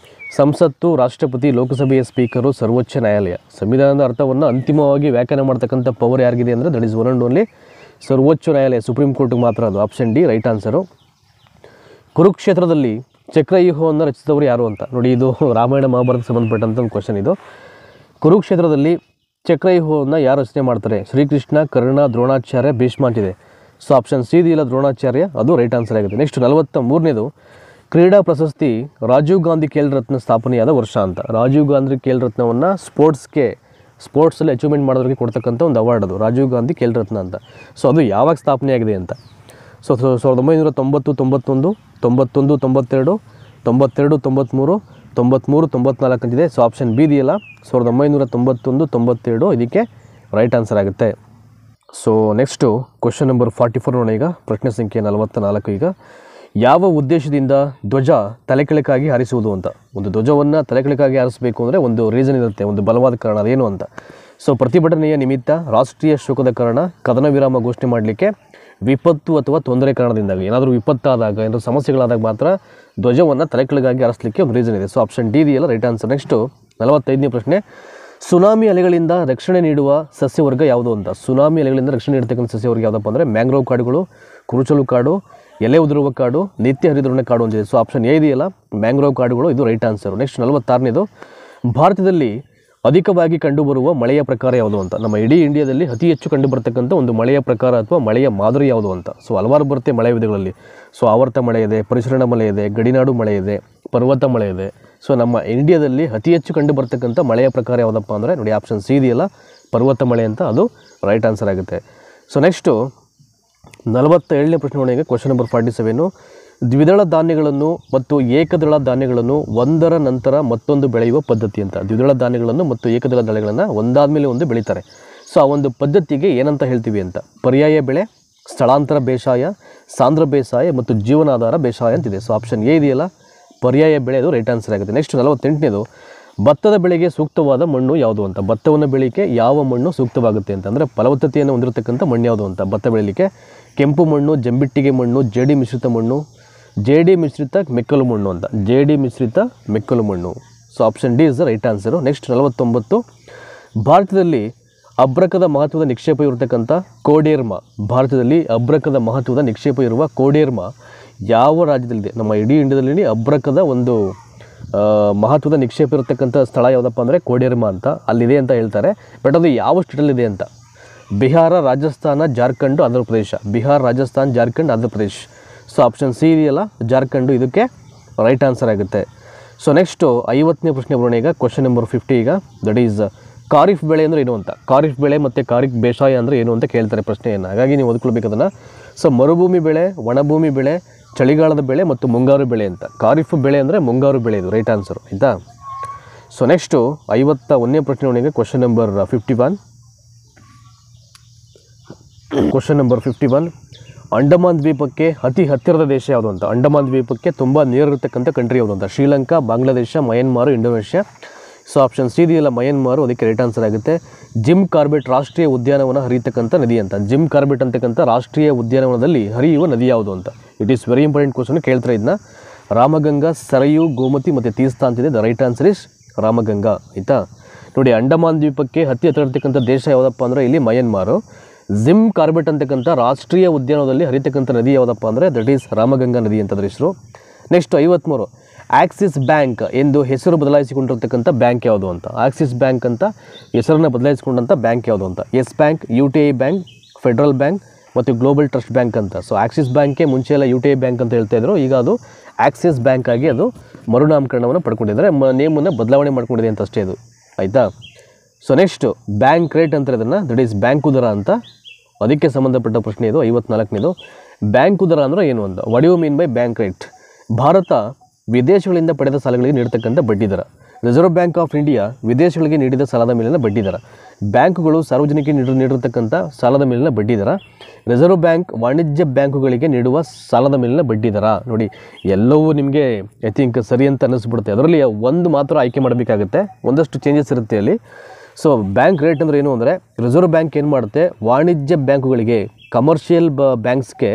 ಸಂಸತ್ತು, ರಾಷ್ಟ್ರಪತಿ, ಲೋಕಸಭೆಯ ಸ್ಪೀಕರು, ಸರ್ವೋಚ್ಚ ನ್ಯಾಯಾಲಯ. ಸಂವಿಧಾನದ ಅರ್ಥವನ್ನು ಅಂತಿಮವಾಗಿ ವ್ಯಾಖ್ಯಾನ ಮಾಡ್ತಕ್ಕಂಥ ಪವರ್ ಯಾರಿಗಿದೆ ಅಂದರೆ that is one and only ಸರ್ವೋಚ್ಚ ನ್ಯಾಯಾಲಯ, ಸುಪ್ರೀಂ ಕೋರ್ಟ್ಗೆ ಮಾತ್ರ ಅದು. Option D right answer. ಕುರುಕ್ಷೇತ್ರದಲ್ಲಿ ಚಕ್ರವ್ಯೂಹವನ್ನು ರಚಿಸಿದವರು ಯಾರು ಅಂತ. ನೋಡಿ ಇದು ರಾಮಾಯಣ ಮಹಾಭಾರತಕ್ಕೆ ಸಂಬಂಧಪಟ್ಟಂಥ ಒಂದು ಕ್ವಶನ್ ಇದು. ಕುರುಕ್ಷೇತ್ರದಲ್ಲಿ ಚಕ್ರವ್ಯೂಹವನ್ನು ಯಾರು ರಚನೆ ಮಾಡ್ತಾರೆ? ಶ್ರೀಕೃಷ್ಣ, ಕರ್ಣ, ದ್ರೋಣಾಚಾರ್ಯ, ಭೀಷ್ಮ ಅಂತಿದೆ. ಸೊ ಆಪ್ಷನ್ ಸಿ ಇದೆಯಲ್ಲ, ದ್ರೋಣಾಚಾರ್ಯ, ಅದು ರೈಟ್ ಆನ್ಸರ್ ಆಗುತ್ತೆ. ನೆಕ್ಸ್ಟ್ 43ನೇದು ಕ್ರೀಡಾ ಪ್ರಶಸ್ತಿ ರಾಜೀವ್ ಗಾಂಧಿ ಖೇಲ್ ರತ್ನ ಸ್ಥಾಪನೆಯಾದ ವರ್ಷ ಅಂತ. ರಾಜೀವ್ ಗಾಂಧಿ ಖೇಲ್ ರತ್ನವನ್ನು ಸ್ಪೋರ್ಟ್ಸಲ್ಲಿ ಅಚೀವ್ಮೆಂಟ್ ಮಾಡೋದಕ್ಕೆ ಕೊಡ್ತಕ್ಕಂಥ ಒಂದು ಅವಾರ್ಡ್ ಅದು, ರಾಜೀವ್ ಗಾಂಧಿ ಖೇಲ್ ರತ್ನ ಅಂತ. ಸೊ ಅದು ಯಾವಾಗ ಸ್ಥಾಪನೆಯಾಗಿದೆ ಅಂತ. ಸೊ 1990, 91, 91, 92, 92, 93, 93, 94 ಅಂತಿದೆ. ಸೊ ಆಪ್ಷನ್ ಬಿ ಇದೆಯಲ್ಲ, 1991, 92 ಇದಕ್ಕೆ ರೈಟ್ ಆನ್ಸರ್ ಆಗುತ್ತೆ. ಸೊ ನೆಕ್ಸ್ಟು ಕ್ವಶನ್ ನಂಬರ್ 44 ನೋಡೋಣ ಈಗ. ಪ್ರಶ್ನೆ ಸಂಖ್ಯೆ 44 ಈಗ. ಯಾವ ಉದ್ದೇಶದಿಂದ ಧ್ವಜ ತಲೆಕೆಳಕಾಗಿ ಹಾರಿಸುವುದು ಅಂತ. ಒಂದು ಧ್ವಜವನ್ನು ತಲೆಕೆಳಕಾಗಿ ಹಾರಿಸಬೇಕು ಅಂದರೆ ಒಂದು ರೀಸನ್ ಇರುತ್ತೆ, ಒಂದು ಬಲವಾದ ಕಾರಣ, ಅದೇನು ಅಂತ. ಸೊ ಪ್ರತಿಭಟನೆಯ ನಿಮಿತ್ತ, ರಾಷ್ಟ್ರೀಯ ಶೋಕದ ಕಾರಣ, ಕದನ ವಿರಾಮ ಘೋಷಣೆ ಮಾಡಲಿಕ್ಕೆ, ವಿಪತ್ತು ಅಥವಾ ತೊಂದರೆ ಕಾರಣದಿಂದಾಗಿ, ಏನಾದರೂ ವಿಪತ್ತಾದಾಗ, ಏನಾದರೂ ಸಮಸ್ಯೆಗಳಾದಾಗ ಮಾತ್ರ ಧ್ವಜವನ್ನು ತಲೆಕೆಳಗಾಗಿ ಹಾರಿಸಲಿಕ್ಕೆ ಒಂದು ರೀಸನ್ ಇದೆ. ಸೊ ಆಪ್ಷನ್ ಡಿ ಇದೆಯಲ್ಲ ರೈಟ್ ಆನ್ಸರ್. ನೆಕ್ಸ್ಟು 45ನೇ ಪ್ರಶ್ನೆ. ಸುನಾಮಿ ಅಲೆಗಳಿಂದ ರಕ್ಷಣೆ ನೀಡುವ ಸಸ್ಯವರ್ಗ ಯಾವುದು ಅಂತ. ಸುನಾಮಿ ಅಲೆಗಳಿಂದ ರಕ್ಷಣೆ ನೀಡತಕ್ಕಂಥ ಸಸ್ಯವರ್ಗ ಯಾವುದಪ್ಪ ಅಂದರೆ ಮ್ಯಾಂಗ್ರೋವ್ ಕಾಡುಗಳು, ಕುರುಚಲು ಕಾಡು, ಎಲೆ ಉದುರುವ ಕಾಡು, ನಿತ್ಯ ಹರಿದ್ವರ್ಣ ಕಾಡು ಅಂತಿದೆ. ಸೊ ಆಪ್ಷನ್ ಎ ಇದೆಯಲ್ಲ, ಮ್ಯಾಂಗ್ರೋವ್ ಕಾಡುಗಳು, ಇದು ರೈಟ್ ಆನ್ಸರು. ನೆಕ್ಸ್ಟ್ 46ನೇದು. ಭಾರತದಲ್ಲಿ ಅಧಿಕವಾಗಿ ಕಂಡುಬರುವ ಮಳೆಯ ಪ್ರಕಾರ ಯಾವುದು ಅಂತ. ನಮ್ಮ ಇಡೀ ಇಂಡಿಯಾದಲ್ಲಿ ಅತಿ ಹೆಚ್ಚು ಕಂಡುಬರ್ತಕ್ಕಂಥ ಒಂದು ಮಳೆಯ ಪ್ರಕಾರ ಅಥವಾ ಮಳೆಯ ಮಾದರಿ ಯಾವುದು ಅಂತ. ಸೊ ಹಲವಾರು ಬರುತ್ತೆ ಮಳೆ ವಿಧಗಳಲ್ಲಿ. ಸೊ ಆವರ್ತ ಮಳೆ ಇದೆ, ಪರಿಸರಣ ಮಳೆ ಇದೆ, ಗಡಿನಾಡು ಮಳೆ ಇದೆ, ಪರ್ವತ ಮಳೆ ಇದೆ. ಸೊ ನಮ್ಮ ಇಂಡಿಯಾದಲ್ಲಿ ಅತಿ ಹೆಚ್ಚು ಕಂಡು ಬರ್ತಕ್ಕಂಥ ಮಳೆಯ ಪ್ರಕಾರ ಯಾವುದಪ್ಪ ಅಂದರೆ ನೋಡಿ ಆಪ್ಷನ್ ಸಿ ಇದೆಯಲ್ಲ, ಪರ್ವತ ಮಳೆ ಅಂತ, ಅದು ರೈಟ್ ಆನ್ಸರ್ ಆಗುತ್ತೆ. ಸೊ ನೆಕ್ಸ್ಟು 47ನೇ ಪ್ರಶ್ನೆ ನೋಡಿ. Question number 47. ದ್ವಿದಳ ಧಾನ್ಯಗಳನ್ನು ಮತ್ತು ಏಕದಳ ಧಾನ್ಯಗಳನ್ನು ಒಂದರ ನಂತರ ಮತ್ತೊಂದು ಬೆಳೆಯುವ ಪದ್ಧತಿ ಅಂತ. ದ್ವಿದಳ ಧಾನ್ಯಗಳನ್ನು ಮತ್ತು ಏಕದಳ ಧಾನ್ಯಗಳನ್ನು ಒಂದಾದಮೇಲೆ ಒಂದು ಬೆಳೀತಾರೆ. ಸೊ ಆ ಒಂದು ಪದ್ಧತಿಗೆ ಏನಂತ ಹೇಳ್ತೀವಿ ಅಂತ. ಪರ್ಯಾಯ ಬೆಳೆ, ಸ್ಥಳಾಂತರ ಬೇಸಾಯ, ಸಾಂದ್ರ ಬೇಸಾಯ ಮತ್ತು ಜೀವನಾಧಾರ ಬೇಸಾಯ ಅಂತಿದೆ. ಸೊ ಆಪ್ಷನ್ ಎ ಇದೆಯಲ್ಲ, ಪರ್ಯಾಯ ಬೆಳೆ, ಅದು ರೈಟ್ ಆನ್ಸರ್ ಆಗುತ್ತೆ. ನೆಕ್ಸ್ಟ್ 48ನೇದು. ಭತ್ತದ ಬೆಳೆಗೆ ಸೂಕ್ತವಾದ ಮಣ್ಣು ಯಾವುದು ಅಂತ. ಭತ್ತವನ್ನು ಬೆಳೀಲಿಕ್ಕೆ ಯಾವ ಮಣ್ಣು ಸೂಕ್ತವಾಗುತ್ತೆ ಅಂತ. ಅಂದರೆ ಫಲವತ್ತತೆಯನ್ನು ಹೊಂದಿರತಕ್ಕಂಥ ಮಣ್ಣು ಯಾವುದು ಅಂತ ಭತ್ತ ಬೆಳೀಲಿಕ್ಕೆ. ಕೆಂಪು ಮಣ್ಣು, ಜಂಬಿಟ್ಟಿಗೆ ಮಣ್ಣು, ಜೇಡಿ ಮಿಶ್ರಿತ ಮಣ್ಣು, ಜೇಡಿ ಮಿಶ್ರಿತ ಮೆಕ್ಕಲು ಮಣ್ಣು ಅಂತ. ಜೇಡಿ ಮಿಶ್ರಿತ ಮೆಕ್ಕಲು ಮಣ್ಣು. So option D is the right answer. Next 49. ಭಾರತದಲ್ಲಿ ಅಬ್ರಕದ ಮಹತ್ವದ ನಿಕ್ಷೇಪ ಇರತಕ್ಕಂಥ ಕೋಡೇರ್ಮ. ಭಾರತದಲ್ಲಿ ಅಬ್ರಕದ ಮಹತ್ವದ ನಿಕ್ಷೇಪ ಇರುವ ಕೋಡೇರ್ಮ ಯಾವ ರಾಜ್ಯದಲ್ಲಿದೆ. ನಮ್ಮ ಇಡೀ ಇಂಡಿಯಾದಲ್ಲಿ ಅಬ್ರಕದ ಒಂದು ಮಹತ್ವದ ನಿಕ್ಷೇಪ ಇರತಕ್ಕಂಥ ಸ್ಥಳ ಯಾವುದಪ್ಪ ಅಂದರೆ ಕೋಡೇರ್ಮ ಅಂತ ಅಲ್ಲಿದೆ ಅಂತ ಹೇಳ್ತಾರೆ. ಬಟ್ ಅದು ಯಾವ ಸ್ಟೇಟಲ್ಲಿದೆ ಅಂತ. Bihar, Rajasthan, Jharkhand, Andhra Pradesh. Bihar, Rajasthan, Jharkhand, Andhra Pradesh. So option C ಇದೆಯಲ್ಲ, ಜಾರ್ಖಂಡು, ಇದಕ್ಕೆ ರೈಟ್ ಆನ್ಸರ್ ಆಗುತ್ತೆ. ಸೊ ನೆಕ್ಸ್ಟು 50ನೇ ಪ್ರಶ್ನೆ ಬರೋಣ ಈಗ. ಕ್ವಶನ್ ನಂಬರ್ 50 ಈಗ. ದಟ್ ಈಸ್ ಖಾರಿಫ್ ಬೆಳೆ ಅಂದರೆ ಏನು ಅಂತ. ಖಾರಿಫ್ ಬೆಳೆ ಮತ್ತು ಖಾರಿಫ್ ಬೇಸಾಯ ಅಂದರೆ ಏನು ಅಂತ ಕೇಳ್ತಾರೆ ಪ್ರಶ್ನೆಯನ್ನು. ಹಾಗಾಗಿ ನೀವು ಓದ್ಕೊಳ್ಬೇಕು ಅದನ್ನು. ಸೊ ಮರುಭೂಮಿ ಬೆಳೆ, ಒಣಭೂಮಿ ಬೆಳೆ, ಚಳಿಗಾಲದ ಬೆಳೆ ಮತ್ತು ಮುಂಗಾರು ಬೆಳೆ ಅಂತ. ಖಾರಿಫ್ ಬೆಳೆ ಅಂದರೆ ಮುಂಗಾರು ಬೆಳೆ, ಇದು ರೈಟ್ ಆನ್ಸರು ಆಯಿತಾ. ಸೊ ನೆಕ್ಸ್ಟು 51ನೇ ಪ್ರಶ್ನೆ ನೋಡಿ. Question number 51. Question number 51. Andaman ದ್ವೀಪಕ್ಕೆ ಅತಿ ಹತ್ತಿರದ ದೇಶ ಯಾವುದು ಅಂತ. ಅಂಡಮಾನ್ ದ್ವೀಪಕ್ಕೆ ತುಂಬ ನೀರಿರತಕ್ಕಂಥ ಕಂಟ್ರಿ ಯಾವುದು ಅಂತ. Sri Lanka, Bangladesh, ಮಯನ್ಮಾರು, Indonesia. So option C ಇದೆಯಲ್ಲ, ಮಯನ್ಮಾರು, ಅದಕ್ಕೆ ರೈಟ್ ಆನ್ಸರ್ ಆಗುತ್ತೆ. ಜಿಮ್ ಕಾರ್ಬೆಟ್ ರಾಷ್ಟ್ರೀಯ ಉದ್ಯಾನವನ ಹರಿಯತಕ್ಕಂಥ ನದಿ ಅಂತ. ಜಿಮ್ ಕಾರ್ಬೆಟ್ ಅಂತಕ್ಕಂಥ ರಾಷ್ಟ್ರೀಯ ಉದ್ಯಾನವನದಲ್ಲಿ ಹರಿಯುವ ನದಿ ಯಾವುದು ಅಂತ. It is very important question, ಕೇಳ್ತಾರೆ ಇದನ್ನ. ರಾಮಗಂಗಾ, ಸರಯು, ಗೋಮತಿ ಮತ್ತು ತೀಸ್ತಾ ಅಂತಿದೆ. The right answer is Ramganga ಆಯಿತಾ. ನೋಡಿ ಅಂಡಮಾನ್ ದ್ವೀಪಕ್ಕೆ ಹತ್ತಿರ ಇರತಕ್ಕಂಥ ದೇಶ ಯಾವುದಪ್ಪ ಅಂದರೆ ಇಲ್ಲಿ ಮಯನ್ಮಾರು. ಜಿಮ್ ಕಾರ್ಬೆಟ್ ಅಂತಕ್ಕಂಥ ರಾಷ್ಟ್ರೀಯ ಉದ್ಯಾನವನದಲ್ಲಿ ಹರಿತಕ್ಕಂಥ ನದಿ ಯಾವುದಪ್ಪ ಅಂದರೆ ದಟ್ ಈಸ್ ರಾಮಗಂಗಾ ನದಿ ಅಂತ ಹೆಸರು. ನೆಕ್ಸ್ಟ್ 53. ಆಕ್ಸಿಸ್ ಬ್ಯಾಂಕ್ ಎಂದು ಹೆಸರು ಬದಲಾಯಿಸಿಕೊಂಡಿರ್ತಕ್ಕಂಥ ಬ್ಯಾಂಕ್ ಯಾವುದು ಅಂತ. ಆಕ್ಸಿಸ್ ಬ್ಯಾಂಕ್ ಅಂತ ಹೆಸರನ್ನು ಬದಲಾಯಿಸಿಕೊಂಡಂಥ ಬ್ಯಾಂಕ್ ಯಾವುದು ಅಂತ. Yes Bank, UTI Bank, Federal Bank ಮತ್ತು ಗ್ಲೋಬಲ್ ಟ್ರಸ್ಟ್ ಬ್ಯಾಂಕ್ ಅಂತ. ಸೊ ಆಕ್ಸಿಸ್ ಬ್ಯಾಂಕ್ಗೆ ಮುಂಚೆ ಎಲ್ಲ UTI ಬ್ಯಾಂಕ್ ಅಂತ ಹೇಳ್ತಾ ಇದ್ರು, ಈಗ ಅದು ಆಕ್ಸಿಸ್ ಬ್ಯಾಂಕ್ ಆಗಿ ಅದು ಮರುನಾಮಕರಣವನ್ನು ಪಡ್ಕೊಂಡಿದ್ದಾರೆ, ನೇಮನ್ನು ಬದಲಾವಣೆ ಮಾಡ್ಕೊಂಡಿದೆ ಅಂತ ಅಷ್ಟೇ ಇದು ಆಯಿತಾ. ಸೊ ನೆಕ್ಸ್ಟು ಬ್ಯಾಂಕ್ ರೇಟ್ ಅಂತಾರೆ ಇದನ್ನು, ದಟ್ ಈಸ್ ಬ್ಯಾಂಕು ದರ ಅಂತ. ಅದಕ್ಕೆ ಸಂಬಂಧಪಟ್ಟ ಪ್ರಶ್ನೆ ಇದು 54ನೇದು. ಬ್ಯಾಂಕು ದರ ಅಂದರೆ ಏನು ಅಂತ. What you mean by bank rate. ಭಾರತ ವಿದೇಶಗಳಿಂದ ಪಡೆದ ಸಾಲಗಳಿಗೆ ನೀಡತಕ್ಕಂಥ ಬಡ್ಡಿ ದರ. ರಿಸರ್ವ್ ಬ್ಯಾಂಕ್ ಆಫ್ ಇಂಡಿಯಾ ವಿದೇಶಗಳಿಗೆ ನೀಡಿದ ಸಾಲದ ಮೇಲಿನ ಬಡ್ಡಿ ದರ. ಬ್ಯಾಂಕುಗಳು ಸಾರ್ವಜನಿಕರಿಗೆ ನೀಡಿರತಕ್ಕಂಥ ಸಾಲದ ಮೇಲಿನ ಬಡ್ಡಿ ದರ. ರಿಸರ್ವ್ ಬ್ಯಾಂಕ್ ವಾಣಿಜ್ಯ ಬ್ಯಾಂಕುಗಳಿಗೆ ನೀಡುವ ಸಾಲದ ಮೇಲಿನ ಬಡ್ಡಿ ದರ. ನೋಡಿ, ಎಲ್ಲವೂ ನಿಮಗೆ ಐ ಥಿಂಕ್ ಸರಿ ಅಂತ ಅನ್ನಿಸ್ಬಿಡುತ್ತೆ. ಅದರಲ್ಲಿ ಒಂದು ಮಾತ್ರ ಆಯ್ಕೆ ಮಾಡಬೇಕಾಗುತ್ತೆ, ಒಂದಷ್ಟು ಚೇಂಜಸ್ ಇರುತ್ತೆ ಅಲ್ಲಿ. ಸೊ ಬ್ಯಾಂಕ್ ರೇಟ್ ಅಂದರೆ ಏನು ಅಂದರೆ, ರಿಸರ್ವ್ ಬ್ಯಾಂಕ್ ಏನು ಮಾಡುತ್ತೆ, ವಾಣಿಜ್ಯ ಬ್ಯಾಂಕುಗಳಿಗೆ, ಕಮರ್ಷಿಯಲ್ ಬ್ಯಾಂಕ್ಸ್ಗೆ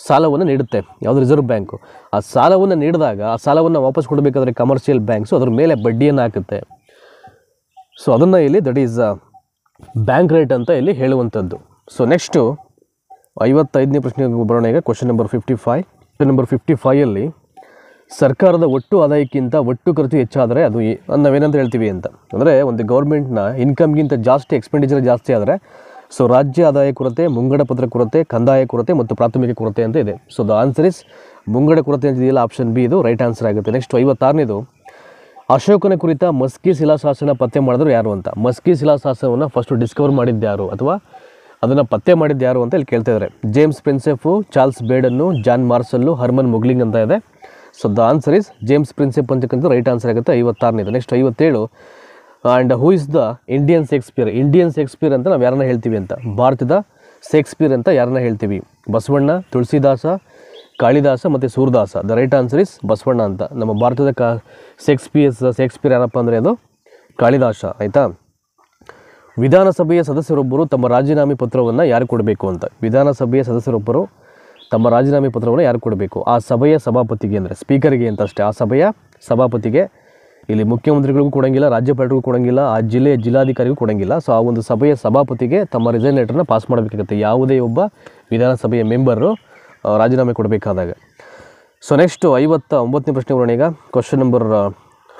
ಸಾಲವನ್ನು ನೀಡುತ್ತೆ. ಯಾವುದು ರಿಸರ್ವ್ ಬ್ಯಾಂಕು. ಆ ಸಾಲವನ್ನು ನೀಡಿದಾಗ ಆ ಸಾಲವನ್ನು ವಾಪಸ್ ಕೊಡಬೇಕಾದ್ರೆ ಕಮರ್ಷಿಯಲ್ ಬ್ಯಾಂಕ್ಸು ಅದ್ರ ಮೇಲೆ ಬಡ್ಡಿಯನ್ನು ಹಾಕುತ್ತೆ. ಸೊ ಅದನ್ನು ಇಲ್ಲಿ ದಟ್ ಈಸ್ ಬ್ಯಾಂಕ್ ರೇಟ್ ಅಂತ ಇಲ್ಲಿ ಹೇಳುವಂಥದ್ದು. ಸೊ ನೆಕ್ಸ್ಟು 55ನೇ ಪ್ರಶ್ನೆಗೆ ಬರೋಣ. ಈಗ ಕ್ವಶನ್ ನಂಬರ್ 55. ಕ್ವಶನ್ ನಂಬರ್ 55ಯಲ್ಲಿ ಸರ್ಕಾರದ ಒಟ್ಟು ಆದಾಯಕ್ಕಿಂತ ಒಟ್ಟು ಖರ್ಚು ಹೆಚ್ಚಾದರೆ ಅದು ನಾವೇನಂತ ಹೇಳ್ತೀವಿ ಅಂತ ಅಂದರೆ, ಒಂದು ಗೌರ್ಮೆಂಟ್ನ ಇನ್ಕಮ್ಗಿಂತ ಜಾಸ್ತಿ ಎಕ್ಸ್ಪೆಂಡಿಚರ್ ಜಾಸ್ತಿ ಆದರೆ ಸೊ ರಾಜ್ಯ ಆದಾಯ ಕೊರತೆ, ಮುಂಗಡ ಪತ್ರ ಕೊರತೆ, ಕಂದಾಯ ಕೊರತೆ ಮತ್ತು ಪ್ರಾಥಮಿಕ ಕೊರತೆ ಅಂತ ಇದೆ. ಸೊ ದ ಆನ್ಸರ್ ಇಸ್ ಮುಂಗಡ ಕೊರತೆ ಅಂತಿದೆಯಲ್ಲ, ಆಪ್ಷನ್ ಬಿ ಇದು ರೈಟ್ ಆನ್ಸರ್ ಆಗುತ್ತೆ. ನೆಕ್ಸ್ಟ್ 56ನೇದು, ಅಶೋಕನ ಕುರಿತ ಮಸ್ಕಿ ಶಿಲಾಶಾಸನ ಪತ್ತೆ ಮಾಡಿದ್ರು ಯಾರು ಅಂತ. ಮಸ್ಕಿ ಶಿಲಾಶಾಸನವನ್ನು ಫಸ್ಟು ಡಿಸ್ಕವರ್ ಮಾಡಿದ್ಯಾರು ಅಥವಾ ಅದನ್ನು ಪತ್ತೆ ಮಾಡಿದ್ಯಾರು ಅಂತ ಇಲ್ಲಿ ಕೇಳ್ತಾ ಇದ್ದಾರೆ. James Prinsep, Charles Beadon, John Marshall, Hermann Mogling ಅಂತ ಇದೆ. So the answer is James Prinsep ಅಂತಕ್ಕಂಥ ರೈಟ್ ಆನ್ಸರ್ ಆಗುತ್ತೆ 56ನೇದು. Next 57, and who is the Indian Shakespeare. Indian Shakespeare ಅಂತ ನಾವು ಯಾರನ್ನ ಹೇಳ್ತೀವಿ ಅಂತ, ಭಾರತದ ಶೇಕ್ಸ್ಪಿಯರ್ ಅಂತ ಯಾರನ್ನ ಹೇಳ್ತೀವಿ. ಬಸವಣ್ಣ, ತುಳಸಿದಾಸ, ಕಾಳಿದಾಸ ಮತ್ತು Surdas. The right answer is Basavanna ಅಂತ. ನಮ್ಮ ಭಾರತದ ಶೇಕ್ಸ್ಪಿಯರ್ ಯಾರಪ್ಪ ಅಂದರೆ ಅದು ಕಾಳಿದಾಸ. ಆಯಿತಾ. ವಿಧಾನಸಭೆಯ ಸದಸ್ಯರೊಬ್ಬರು ತಮ್ಮ ರಾಜೀನಾಮೆ ಪತ್ರವನ್ನು ಯಾರು ಕೊಡಬೇಕು ಅಂತ. ವಿಧಾನಸಭೆಯ ಸದಸ್ಯರೊಬ್ಬರು ತಮ್ಮ ರಾಜೀನಾಮೆ ಪತ್ರವನ್ನು ಯಾರು ಕೊಡಬೇಕು. ಆ ಸಭೆಯ ಸಭಾಪತಿಗೆ, ಅಂದರೆ ಸ್ಪೀಕರ್ಗೆ ಅಂತ ಅಷ್ಟೇ. ಆ ಸಭೆಯ ಸಭಾಪತಿಗೆ. ಇಲ್ಲಿ ಮುಖ್ಯಮಂತ್ರಿಗಳಿಗೂ ಕೊಡೋಂಗಿಲ್ಲ, ರಾಜ್ಯಪಾಲರಿಗೂ ಕೊಡೋಂಗಿಲ್ಲ, ಆ ಜಿಲ್ಲೆಯ ಜಿಲ್ಲಾಧಿಕಾರಿಗೂ ಕೊಡೋಂಗಿಲ್ಲ. ಸೊ ಆ ಒಂದು ಸಭೆಯ ಸಭಾಪತಿಗೆ ತಮ್ಮ ರಿಸೈನ್ ಲೆಟರ್ನ ಪಾಸ್ ಮಾಡಬೇಕಾಗುತ್ತೆ ಯಾವುದೇ ಒಬ್ಬ ವಿಧಾನಸಭೆಯ ಮೆಂಬರು ರಾಜೀನಾಮೆ ಕೊಡಬೇಕಾದಾಗ. ಸೊ ನೆಕ್ಸ್ಟು 59ನೇ ಪ್ರಶ್ನೆ ಬರೋಣ. ಈಗ ಕ್ವಶನ್ ನಂಬರ್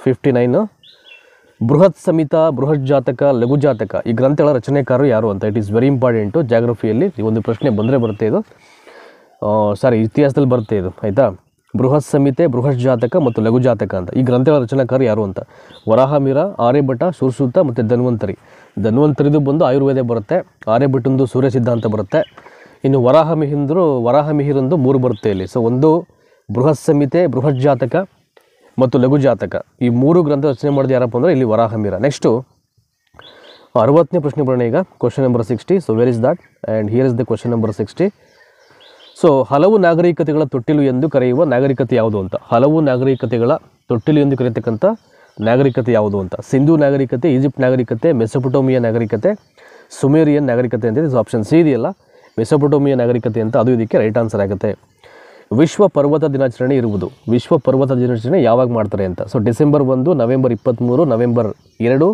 59, ಬೃಹತ್ ಸಂಹಿತ, ಬೃಹತ್ ಜಾತಕ, ಲಘು ಜಾತಕ ಈ ಗ್ರಂಥಗಳ ರಚನೆಕಾರರು ಯಾರು ಅಂತ. It is very important. ಜಾಗ್ರಫಿಯಲ್ಲಿ ಈ ಒಂದು ಪ್ರಶ್ನೆ ಬಂದರೆ ಬರುತ್ತೆ ಇದು, ಇತಿಹಾಸದಲ್ಲಿ ಬರುತ್ತೆ ಇದು. ಆಯಿತಾ. ಬೃಹತ್ ಸಂಹಿತೆ, ಬೃಹತ್ ಜಾತಕ ಮತ್ತು ಲಘು ಜಾತಕ ಅಂತ ಈ ಗ್ರಂಥಗಳ ರಚನಾಕಾರರು ಯಾರು ಅಂತ. ವರಾಹಮಿಹಿರ, ಆರ್ಯಭಟ, ಸುಶ್ರುತ ಮತ್ತು ಧನ್ವಂತರಿ. ಧನ್ವಂತರಿದು ಬಂದು ಆಯುರ್ವೇದ ಬರುತ್ತೆ, ಆರ್ಯಭಟಂದು ಸೂರ್ಯ ಸಿದ್ಧಾಂತ ಬರುತ್ತೆ. ಇನ್ನು ವರಾಹಮಿಹಿರಂದು 3 ಬರುತ್ತೆ ಇಲ್ಲಿ. ಸೊ ಒಂದು ಬೃಹತ್ ಸಂಹಿತೆ, ಬೃಹತ್ ಜಾತಕ ಮತ್ತು ಲಘು ಜಾತಕ ಈ 3 ಗ್ರಂಥ ರಚನೆ ಮಾಡೋದು ಯಾರಪ್ಪ ಅಂದರೆ ಇಲ್ಲಿ ವರಾಹಮಿಹಿರ. ನೆಕ್ಸ್ಟು 60ನೇ ಪ್ರಶ್ನೆ ಬರೋಣ. ಈಗ question number 60. So where is that, and here is the question number 60. So ಹಲವು ನಾಗರಿಕತೆಗಳ ತೊಟ್ಟಿಲು ಎಂದು ಕರೆಯುವ ನಾಗರಿಕತೆ ಯಾವುದು ಅಂತ. ಹಲವು ನಾಗರಿಕತೆಗಳ ತೊಟ್ಟಿಲು ಎಂದು ಕರೆಯತಕ್ಕಂಥ ನಾಗರಿಕತೆ ಯಾವುದು ಅಂತ. ಸಿಂಧೂ ನಾಗರಿಕತೆ, ಈಜಿಪ್ಟ್ ನಾಗರಿಕತೆ, ಮೆಸೊಪೊಟೋಮಿಯಾ ನಾಗರಿಕತೆ, ಸುಮೇರಿಯನ್ ನಾಗರಿಕತೆ ಅಂತ ಇದೆ. ಆಪ್ಷನ್ ಸಿ ಇದೆಯಲ್ಲ, ಮೆಸೊಪೊಟೋಮಿಯಾ ನಾಗರಿಕತೆ ಅಂತ, ಅದು ಇದಕ್ಕೆ ರೈಟ್ ಆನ್ಸರ್ ಆಗುತ್ತೆ. ವಿಶ್ವ ಪರ್ವತ ದಿನಾಚರಣೆ ಇರುವುದು. ವಿಶ್ವ ಪರ್ವತ ದಿನಾಚರಣೆ ಯಾವಾಗ ಮಾಡ್ತಾರೆ ಅಂತ. So December 1, November 23, November 2,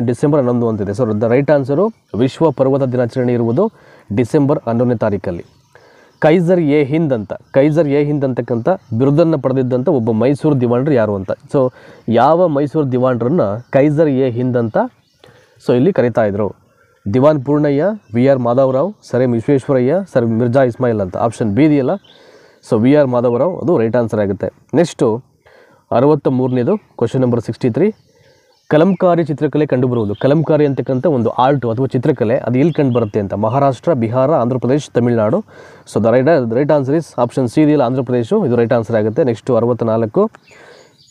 December 11 ಅಂತಿದೆ. ಸೊ ದ ರೈಟ್ ಆನ್ಸರು ವಿಶ್ವ ಪರ್ವತ ದಿನಾಚರಣೆ ಇರುವುದು ಡಿಸೆಂಬರ್ 11ನೇ ತಾರೀಕಲ್ಲಿ. ಕೈಸರ್ ಎ ಹಿಂದ್ ಅಂತ, ಕೈಸರ್ ಎ ಹಿಂದ್ ಅಂತಕ್ಕಂಥ ಬಿರುದನ್ನು ಪಡೆದಿದ್ದಂಥ ಒಬ್ಬ ಮೈಸೂರು ದಿವಾಣರು ಯಾರು ಅಂತ. ಸೊ ಯಾವ ಮೈಸೂರು ದಿವಾಣರನ್ನು ಕೈಸರ್ ಎ ಹಿಂದ್ ಅಂತ ಸೊ ಇಲ್ಲಿ ಕರೀತಾ ಇದ್ರು. Diwan Purnaiah, V R. Madhavrao, sir M Visvesvaraya, sir Mirza Ismail ಅಂತ. ಆಪ್ಷನ್ ಬಿ ಇದೆಯಲ್ಲ, ಸೊ ವಿ.ಆರ್. ಮಾಧವರಾವ್ ಅದು ರೈಟ್ ಆನ್ಸರ್ ಆಗುತ್ತೆ. ನೆಕ್ಸ್ಟು 63ನೇದು ಕ್ವಶನ್ ನಂಬರ್ 63. ಕಲಂಕಾರಿ ಚಿತ್ರಕಲೆ ಕಂಡುಬರುವುದು. ಕಲಂಕಾರಿ ಅಂತಕ್ಕಂಥ ಒಂದು ಆರ್ಟ್ ಅಥವಾ ಚಿತ್ರಕಲೆ ಅದು ಎಲ್ಲಿ ಕಂಡು ಬರುತ್ತೆ ಅಂತ. Maharashtra, Bihar, Andhra Pradesh, Tamil Nadu. So the right answer is option C ಇದೆಯಲ್ಲ, ಆಂಧ್ರ ಪ್ರದೇಶ, ಇದು ರೈಟ್ ಆನ್ಸರ್ ಆಗುತ್ತೆ. ನೆಕ್ಸ್ಟು 64.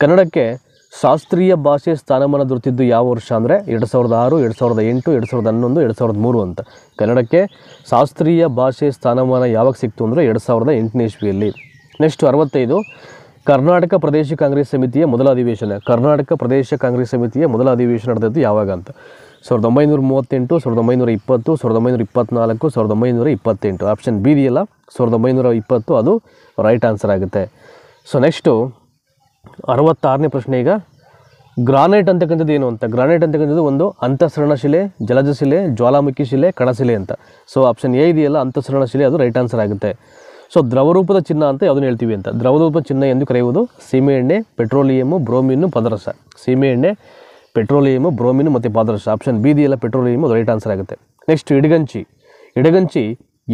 ಕನ್ನಡಕ್ಕೆ ಶಾಸ್ತ್ರೀಯ ಭಾಷೆ ಸ್ಥಾನಮಾನ ದೊರೆತಿದ್ದು ಯಾವ ವರ್ಷ ಅಂದರೆ 2006, 2008, 2011, 2003 ಅಂತ. ಕನ್ನಡಕ್ಕೆ ಶಾಸ್ತ್ರೀಯ ಭಾಷೆ ಸ್ಥಾನಮಾನ ಯಾವಾಗ ಸಿಕ್ತು ಅಂದರೆ 2008ನೇ ಇಸ್ವಿಯಲ್ಲಿ. ನೆಕ್ಸ್ಟ್ 65. ಕರ್ನಾಟಕ ಪ್ರದೇಶ ಕಾಂಗ್ರೆಸ್ ಸಮಿತಿಯ ಮೊದಲ ಅಧಿವೇಶನ. ಕರ್ನಾಟಕ ಪ್ರದೇಶ ಕಾಂಗ್ರೆಸ್ ಸಮಿತಿಯ ಮೊದಲ ಅಧಿವೇಶನ ನಡೆದದ್ದು ಯಾವಾಗ ಅಂತ. 1938, 1920, 1924, 1928. ಆಪ್ಷನ್ ಬಿ ಇದೆಯಲ್ಲ, 1920 ಅದು ರೈಟ್ ಆನ್ಸರ್ ಆಗುತ್ತೆ. ಸೊ ನೆಕ್ಸ್ಟು 66ನೇ ಪ್ರಶ್ನೆ. ಈಗ ಗ್ರಾನೈಟ್ ಅಂತಕ್ಕಂಥದ್ದು ಏನು ಅಂತ. ಗ್ರಾನೈಟ್ ಅಂತಕ್ಕಂಥದ್ದು ಒಂದು ಅಂತಃಸರಣ ಶಿಲೆ, ಜಲಜ ಶಿಲೆ, ಜ್ವಾಲಾಮುಖಿ ಶಿಲೆ, ಕಣಶಿಲೆ ಅಂತ. ಸೊ ಆಪ್ಷನ್ ಎ ಇದೆಯಲ್ಲ, ಅಂತಃಸರಣ ಶಿಲೆ, ಅದು ರೈಟ್ ಆನ್ಸರ್ ಆಗುತ್ತೆ. ಸೊ ದ್ರವರೂಪದ ಚಿನ್ನ ಅಂತ ಯಾವುದನ್ನು ಹೇಳ್ತೀವಿ ಅಂತ. ದ್ರವರೂಪದ ಚಿನ್ನ ಎಂದು ಕರೆಯುವುದು ಸೀಮೆಎಣ್ಣೆ, ಪೆಟ್ರೋಲಿಯಮು, ಬ್ರೋಮಿನ್ನು, ಪಾದರಸ. ಸೀಮೆಎಣ್ಣೆ, ಪೆಟ್ರೋಲಿಯಮು, ಬ್ರೋಮಿನ್ನು ಮತ್ತು ಪಾದರಸ. ಆಪ್ಷನ್ ಬಿ ಇದೆಯಲ್ಲ, ಪೆಟ್ರೋಲಿಯಮು, ಅದು ರೈಟ್ ಆನ್ಸರ್ ಆಗುತ್ತೆ. ನೆಕ್ಸ್ಟ್ ಇಡಗಂಚಿ. ಇಡಗಂಚಿ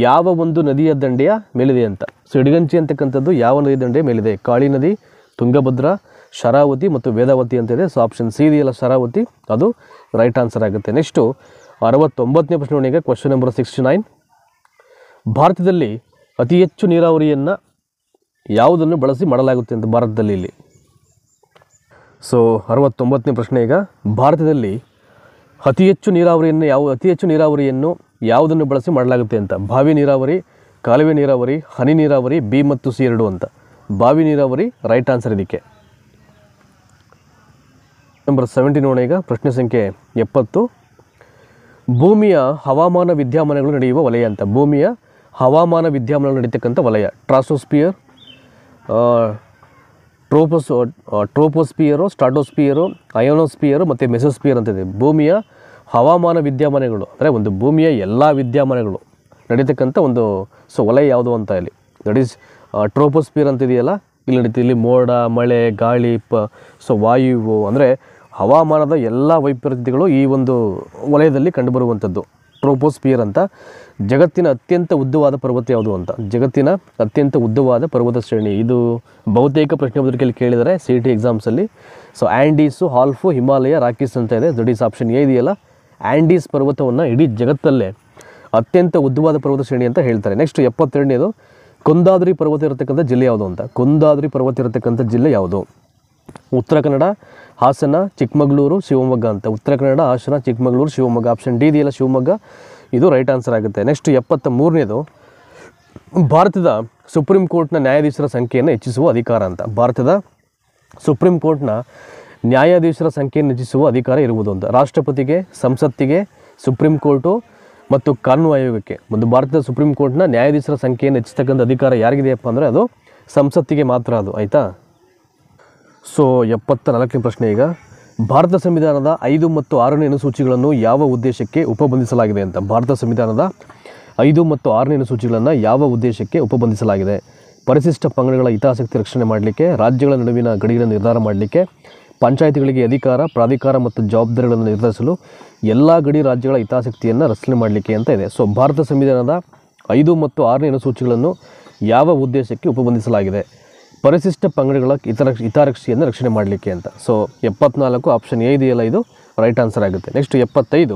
ಯಾವ ಒಂದು ನದಿಯ ದಂಡೆಯ ಮೇಲಿದೆ ಅಂತ. ಸೊ ಇಡಗಂಚಿ ಅಂತಕ್ಕಂಥದ್ದು ಯಾವ ನದಿ ದಂಡೆಯ ಮೇಲಿದೆ. ಕಾಳಿ ನದಿ, ತುಂಗಭದ್ರಾ, ಶರಾವತಿ ಮತ್ತು ವೇದಾವತಿ ಅಂತ ಇದೆ. ಸೊ ಆಪ್ಷನ್ ಸಿ ಇದೆಯಲ್ಲ, ಶರಾವತಿ, ಅದು ರೈಟ್ ಆನ್ಸರ್ ಆಗುತ್ತೆ. ನೆಕ್ಸ್ಟು 69ನೇ ಪ್ರಶ್ನೆ. Question number 69. ಭಾರತದಲ್ಲಿ ಅತಿ ಹೆಚ್ಚು ನೀರಾವರಿಯನ್ನು ಯಾವುದನ್ನು ಬಳಸಿ ಮಾಡಲಾಗುತ್ತೆ ಅಂತ. ಭಾರತದಲ್ಲಿ ಇಲ್ಲಿ ಸೊ 69ನೇ ಪ್ರಶ್ನೆ ಈಗ, ಭಾರತದಲ್ಲಿ ಅತಿ ಹೆಚ್ಚು ನೀರಾವರಿಯನ್ನು ಯಾವುದನ್ನು ಬಳಸಿ ಮಾಡಲಾಗುತ್ತೆ ಅಂತ. ಬಾವಿ ನೀರಾವರಿ, ಕಾಲುವೆ ನೀರಾವರಿ, ಹನಿ ನೀರಾವರಿ, ಬಿ ಮತ್ತು ಸಿ ಎರಡು ಅಂತ. ಬಾವಿ ನೀರಾವರಿ ರೈಟ್ ಆನ್ಸರ್ ಇದಕ್ಕೆ. ನಂಬರ್ 70 ನೋಡೋಣ ಈಗ, ಪ್ರಶ್ನೆ ಸಂಖ್ಯೆ 70. ಭೂಮಿಯ ಹವಾಮಾನ ವಿದ್ಯಮಾನಗಳು ನಡೆಯುವ ವಲಯ ಅಂತ. ಭೂಮಿಯ ಹವಾಮಾನ ವಿದ್ಯಮಾನಗಳು ನಡೀತಕ್ಕಂಥ ವಲಯ ಟ್ರಾಸೋಸ್ಪಿಯರ್, ಟ್ರೋಪೋಸ್ಪಿಯರು, ಸ್ಟಾಟೋಸ್ಪಿಯರು, ಅಯೋನೋಸ್ಪಿಯರು ಮತ್ತು ಮೆಸೋಸ್ಪಿಯರ್ ಅಂತಿದೆ. ಭೂಮಿಯ ಹವಾಮಾನ ವಿದ್ಯಮಾನಗಳು ಅಂದರೆ ಒಂದು ಭೂಮಿಯ ಎಲ್ಲ ವಿದ್ಯಮಾನಗಳು ನಡೀತಕ್ಕಂಥ ಒಂದು ವಲಯ ಯಾವುದು ಅಂತ ಇಲ್ಲಿ. ದಟ್ ಈಸ್ ಟ್ರೋಪೋಸ್ಪಿಯರ್ ಅಂತಿದೆಯಲ್ಲ, ಇಲ್ಲಿ ನಡೀತಿದೆ. ಇಲ್ಲಿ ಮೋಡ, ಮಳೆ, ಗಾಳಿ, ವಾಯು ಅಂದರೆ ಹವಾಮಾನದ ಎಲ್ಲ ವೈಪರೀತ್ಯಗಳು ಈ ಒಂದು ವಲಯದಲ್ಲಿ ಕಂಡುಬರುವಂಥದ್ದು ಟ್ರೋಪೋಸ್ಪಿಯರ್ ಅಂತ. ಜಗತ್ತಿನ ಅತ್ಯಂತ ಉದ್ದವಾದ ಪರ್ವತ ಯಾವುದು ಅಂತ. ಜಗತ್ತಿನ ಅತ್ಯಂತ ಉದ್ದವಾದ ಪರ್ವತ ಶ್ರೇಣಿ ಇದು ಬಹುತೇಕ ಪ್ರಶ್ನೆ ಪತ್ರಿಕೆಯಲ್ಲಿ ಕೇಳಿದರೆ CET ಎಕ್ಸಾಮ್ಸಲ್ಲಿ. ಆ್ಯಂಡೀಸು, ಆಲ್ಪು, ಹಿಮಾಲಯ, ರಾಕೀಸ್ ಅಂತ ಇದೆ. ದಟ್ ಈಸ್ ಆಪ್ಷನ್ ಎ ಇದೆಯಲ್ಲ, ಆ್ಯಂಡೀಸ್ ಪರ್ವತವನ್ನು ಇಡೀ ಜಗತ್ತಲ್ಲೇ ಅತ್ಯಂತ ಉದ್ದವಾದ ಪರ್ವತ ಶ್ರೇಣಿ ಅಂತ ಹೇಳ್ತಾರೆ. ನೆಕ್ಸ್ಟ್ 72ನೇದು, ಕುಂದಾದ್ರಿ ಪರ್ವತ ಇರತಕ್ಕಂಥ ಜಿಲ್ಲೆ ಯಾವುದು ಅಂತ. ಕುಂದಾದ್ರಿ ಪರ್ವತ ಇರತಕ್ಕಂಥ ಜಿಲ್ಲೆ ಯಾವುದು? ಉತ್ತರ ಕನ್ನಡ, ಹಾಸನ, ಚಿಕ್ಕಮಗಳೂರು, ಶಿವಮೊಗ್ಗ ಅಂತ. ಉತ್ತರ ಕನ್ನಡ, ಹಾಸನ, ಚಿಕ್ಕಮಗಳೂರು, ಶಿವಮೊಗ್ಗ. ಆಪ್ಷನ್ ಡಿ ಇದೆಯಲ್ಲ, ಶಿವಮೊಗ್ಗ, ಇದು ರೈಟ್ ಆನ್ಸರ್ ಆಗುತ್ತೆ. ನೆಕ್ಸ್ಟ್ 73ನೇದು, ಭಾರತದ ಸುಪ್ರೀಂ ಕೋರ್ಟ್ನ ನ್ಯಾಯಾಧೀಶರ ಸಂಖ್ಯೆಯನ್ನು ಹೆಚ್ಚಿಸುವ ಅಧಿಕಾರ ಅಂತ. ಭಾರತದ ಸುಪ್ರೀಂ ಕೋರ್ಟ್ನ ನ್ಯಾಯಾಧೀಶರ ಸಂಖ್ಯೆಯನ್ನು ಹೆಚ್ಚಿಸುವ ಅಧಿಕಾರ ಇರುವುದು ಅಂತ. ರಾಷ್ಟ್ರಪತಿಗೆ, ಸಂಸತ್ತಿಗೆ, ಸುಪ್ರೀಂ ಕೋರ್ಟು ಮತ್ತು ಕಾನೂನು ಆಯೋಗಕ್ಕೆ. ಒಂದು ಭಾರತದ ಸುಪ್ರೀಂ ಕೋರ್ಟ್ನ ನ್ಯಾಯಾಧೀಶರ ಸಂಖ್ಯೆಯನ್ನು ಹೆಚ್ಚಿಸ್ತಕ್ಕಂಥ ಅಧಿಕಾರ ಯಾರಿಗಿದೆಯಪ್ಪ ಅಂದರೆ ಅದು ಸಂಸತ್ತಿಗೆ ಮಾತ್ರ ಅದು, ಆಯಿತಾ. ಸೊ 74ನೇ ಪ್ರಶ್ನೆ ಈಗ, ಭಾರತ ಸಂವಿಧಾನದ 5 ಮತ್ತು 6ನೇ ಅನುಸೂಚಿಗಳನ್ನು ಯಾವ ಉದ್ದೇಶಕ್ಕೆ ಉಪಬಂಧಿಸಲಾಗಿದೆ ಅಂತ. ಭಾರತ ಸಂವಿಧಾನದ 5 ಮತ್ತು 6ನೇ ಅನುಸೂಚಿಗಳನ್ನು ಯಾವ ಉದ್ದೇಶಕ್ಕೆ ಉಪಬಂಧಿಸಲಾಗಿದೆ? ಪರಿಶಿಷ್ಟ ಪಂಗಡಗಳ ಹಿತಾಸಕ್ತಿ ರಕ್ಷಣೆ ಮಾಡಲಿಕ್ಕೆ, ರಾಜ್ಯಗಳ ನಡುವಿನ ಗಡಿಗಳನ್ನು ನಿರ್ಧಾರ ಮಾಡಲಿಕ್ಕೆ, ಪಂಚಾಯಿತಿಗಳಿಗೆ ಅಧಿಕಾರ, ಪ್ರಾಧಿಕಾರ ಮತ್ತು ಜವಾಬ್ದಾರಿಗಳನ್ನು ನಿರ್ಧರಿಸಲು, ಎಲ್ಲ ಗಡಿ ರಾಜ್ಯಗಳ ಹಿತಾಸಕ್ತಿಯನ್ನು ರಕ್ಷಣೆ ಮಾಡಲಿಕ್ಕೆ ಅಂತ ಇದೆ. ಸೊ ಭಾರತ ಸಂವಿಧಾನದ 5 ಮತ್ತು 6ನೇ ಅನುಸೂಚಿಗಳನ್ನು ಯಾವ ಉದ್ದೇಶಕ್ಕೆ ಉಪಬಂಧಿಸಲಾಗಿದೆ? ಪರಿಶಿಷ್ಟ ಪಂಗಡಗಳ ಹಿತರಕ್ಷೆಯನ್ನು ರಕ್ಷಣೆ ಮಾಡಲಿಕ್ಕೆ ಅಂತ. ಸೊ 74 ಆಪ್ಷನ್ ಎ ಇದೆಯಲ್ಲ, ಇದು ರೈಟ್ ಆನ್ಸರ್ ಆಗುತ್ತೆ. ನೆಕ್ಸ್ಟ್ 75,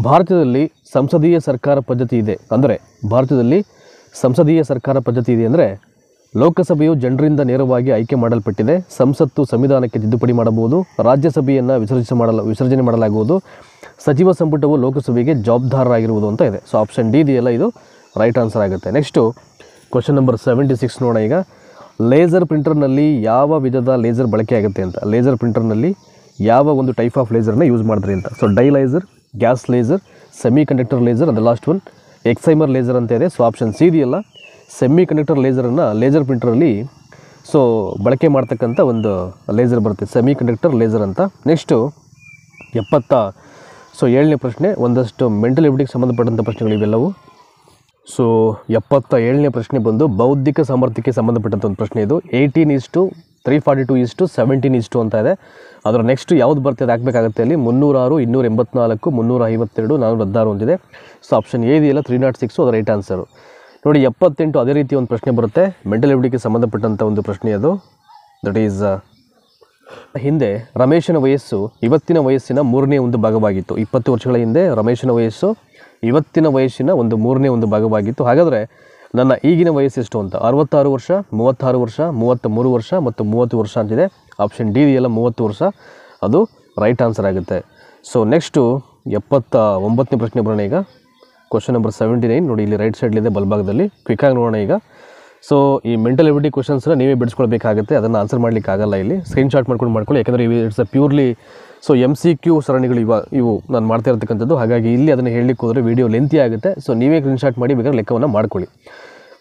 ಭಾರತದಲ್ಲಿ ಸಂಸದೀಯ ಸರ್ಕಾರ ಪದ್ಧತಿ ಇದೆ ಅಂದರೆ, ಭಾರತದಲ್ಲಿ ಸಂಸದೀಯ ಸರ್ಕಾರ ಪದ್ಧತಿ ಇದೆ ಅಂದರೆ ಲೋಕಸಭೆಯು ಜನರಿಂದ ನೇರವಾಗಿ ಆಯ್ಕೆ ಮಾಡಲ್ಪಟ್ಟಿದೆ, ಸಂಸತ್ತು ಸಂವಿಧಾನಕ್ಕೆ ತಿದ್ದುಪಡಿ ಮಾಡಬಹುದು, ರಾಜ್ಯಸಭೆಯನ್ನು ವಿಸರ್ಜನೆ ಮಾಡಲಾಗುವುದು, ಸಚಿವ ಸಂಪುಟವು ಲೋಕಸಭೆಗೆ ಜವಾಬ್ದಾರರಾಗಿರುವುದು ಅಂತ ಇದೆ. ಸೊ ಆಪ್ಷನ್ ಡಿ ಇದೆಯಲ್ಲ, ಇದು ರೈಟ್ ಆನ್ಸರ್ ಆಗುತ್ತೆ. ನೆಕ್ಸ್ಟು ಕ್ವಶನ್ ನಂಬರ್ 76 ನೋಡೋಣ ಈಗ, ಲೇಸರ್ ಪ್ರಿಂಟರ್ನಲ್ಲಿ ಯಾವ ವಿಧದ ಲೇಸರ್ ಬಳಕೆ ಆಗುತ್ತೆ ಅಂತ. ಲೇಸರ್ ಪ್ರಿಂಟರ್ನಲ್ಲಿ ಯಾವ ಒಂದು ಟೈಪ್ ಆಫ್ ಲೇಸರ್ನ ಯೂಸ್ ಮಾಡಿದ್ರಿ ಅಂತ. So dye laser, gas laser, semiconductor laser, ಅದು ಲಾಸ್ಟ್ ಒನ್ ಎಕ್ಸೈಮರ್ ಲೇಸರ್ ಅಂತ ಇದೆ. ಸೊ ಆಪ್ಷನ್ ಸಿ ಇದೆಯಲ್ಲ, ಸೆಮಿ ಕಂಡಕ್ಟರ್ ಲೇಸರನ್ನು ಲೇಸರ್ ಪ್ರಿಂಟರಲ್ಲಿ ಬಳಕೆ ಮಾಡ್ತಕ್ಕಂಥ ಒಂದು ಲೇಸರ್ ಬರುತ್ತೆ, ಸೆಮಿ ಕಂಡಕ್ಟರ್ ಲೇಸರ್ ಅಂತ. ನೆಕ್ಸ್ಟು 77ನೇ ಪ್ರಶ್ನೆ, ಒಂದಷ್ಟು ಮೆಂಟಲ್ ಎಬಿಲಿಟಿಗೆ ಸಂಬಂಧಪಟ್ಟಂಥ ಪ್ರಶ್ನೆಗಳು ಇವೆಲ್ಲವು. ಸೊ 77ನೇ ಪ್ರಶ್ನೆ ಬಂದು ಬೌದ್ಧಿಕ ಸಾಮರ್ಥ್ಯಕ್ಕೆ ಸಂಬಂಧಪಟ್ಟಂಥ ಒಂದು ಪ್ರಶ್ನೆ ಇದು. 18:342:17 ಅಂತ ಇದೆ. ಅದರ ನೆಕ್ಸ್ಟ್ ಯಾವುದು ಬರ್ತದೆ ಹಾಕಬೇಕಾಗುತ್ತೆ ಅಲ್ಲಿ. 306, 284, 352, 416 ಅಂತಿದೆ. ಸೊ ಆಪ್ಷನ್ ಎ ಇದೆಯಲ್ಲ 306, ಅದು ರೈಟ್ ಆನ್ಸರು. ನೋಡಿ 78 ಅದೇ ರೀತಿ ಒಂದು ಪ್ರಶ್ನೆ ಬರುತ್ತೆ, ಮೆಂಟಲ್ ಎಬಿಲಿಟಿಗೆ ಸಂಬಂಧಪಟ್ಟಂಥ ಒಂದು ಪ್ರಶ್ನೆ ಅದು. ದಟ್ ಈಸ್ ಹಿಂದೆ ರಮೇಶನ ವಯಸ್ಸು ಇವತ್ತಿನ ವಯಸ್ಸಿನ 3ನೇ ಒಂದು ಭಾಗವಾಗಿತ್ತು. 20 ವರ್ಷಗಳ ಹಿಂದೆ ರಮೇಶನ ವಯಸ್ಸು ಇವತ್ತಿನ ವಯಸ್ಸಿನ ಒಂದು 3ನೇ ಒಂದು ಭಾಗವಾಗಿತ್ತು. ಹಾಗಾದರೆ ನನ್ನ ಈಗಿನ ವಯಸ್ಸು ಎಷ್ಟು ಅಂತ. 66 ವರ್ಷ, 36 ವರ್ಷ, 33 ವರ್ಷ ಮತ್ತು 30 ವರ್ಷ ಅಂತಿದೆ. ಆಪ್ಷನ್ ಡಿ ಇದೆಯಲ್ಲ 30 ವರ್ಷ, ಅದು ರೈಟ್ ಆನ್ಸರ್ ಆಗುತ್ತೆ. ಸೊ ನೆಕ್ಸ್ಟು 79ನೇ ಪ್ರಶ್ನೆ ಬರೋಣ ಈಗ. ಕ್ವಶನ್ ನಂಬರ್ 79 ನೋಡಿ, ಇಲ್ಲಿ ರೈಟ್ ಸೈಡ್ಲಿದೆ ಬಲಭಾಗದಲ್ಲಿ. ಕ್ವಿಕ್ಕಾಗಿ ನೋಡೋಣ ಈಗ. ಸೊ ಈ ಮೆಂಟಲ್ ಎಬಿಲಿಟಿ ಕ್ವಶನ್ಸ್ನ ನೀವೇ ಬಿಡಿಸ್ಕೊಳ್ಬೇಕಾಗುತ್ತೆ, ಅದನ್ನು ಆನ್ಸರ್ ಮಾಡಲಿಕ್ಕೆ ಆಗಲ್ಲ ಇಲ್ಲಿ. ಸ್ಕ್ರೀನ್ಶಾಟ್ ಮಾಡ್ಕೊಳ್ಳಿ, ಯಾಕಂದರೆ ಇಟ್ಸ್ ಅ ಪ್ಯೂರ್ಲಿ MCQ ಸರಣಿಗಳು ಇವು ನಾನು ಮಾಡ್ತಾ ಇರ್ತಕ್ಕಂಥದ್ದು. ಹಾಗಾಗಿ ಇಲ್ಲಿ ಅದನ್ನು ಹೇಳಲಿಕ್ಕೆ ಹೋದರೆ ವೀಡಿಯೋ ಲೆಂತಿ ಆಗುತ್ತೆ. ಸೊ ನೀವೇ ಸ್ಕ್ರೀನ್ಶಾಟ್ ಮಾಡಿ ಬೇಕಾದ್ರೆ ಲೆಕ್ಕವನ್ನು ಮಾಡ್ಕೊಳ್ಳಿ.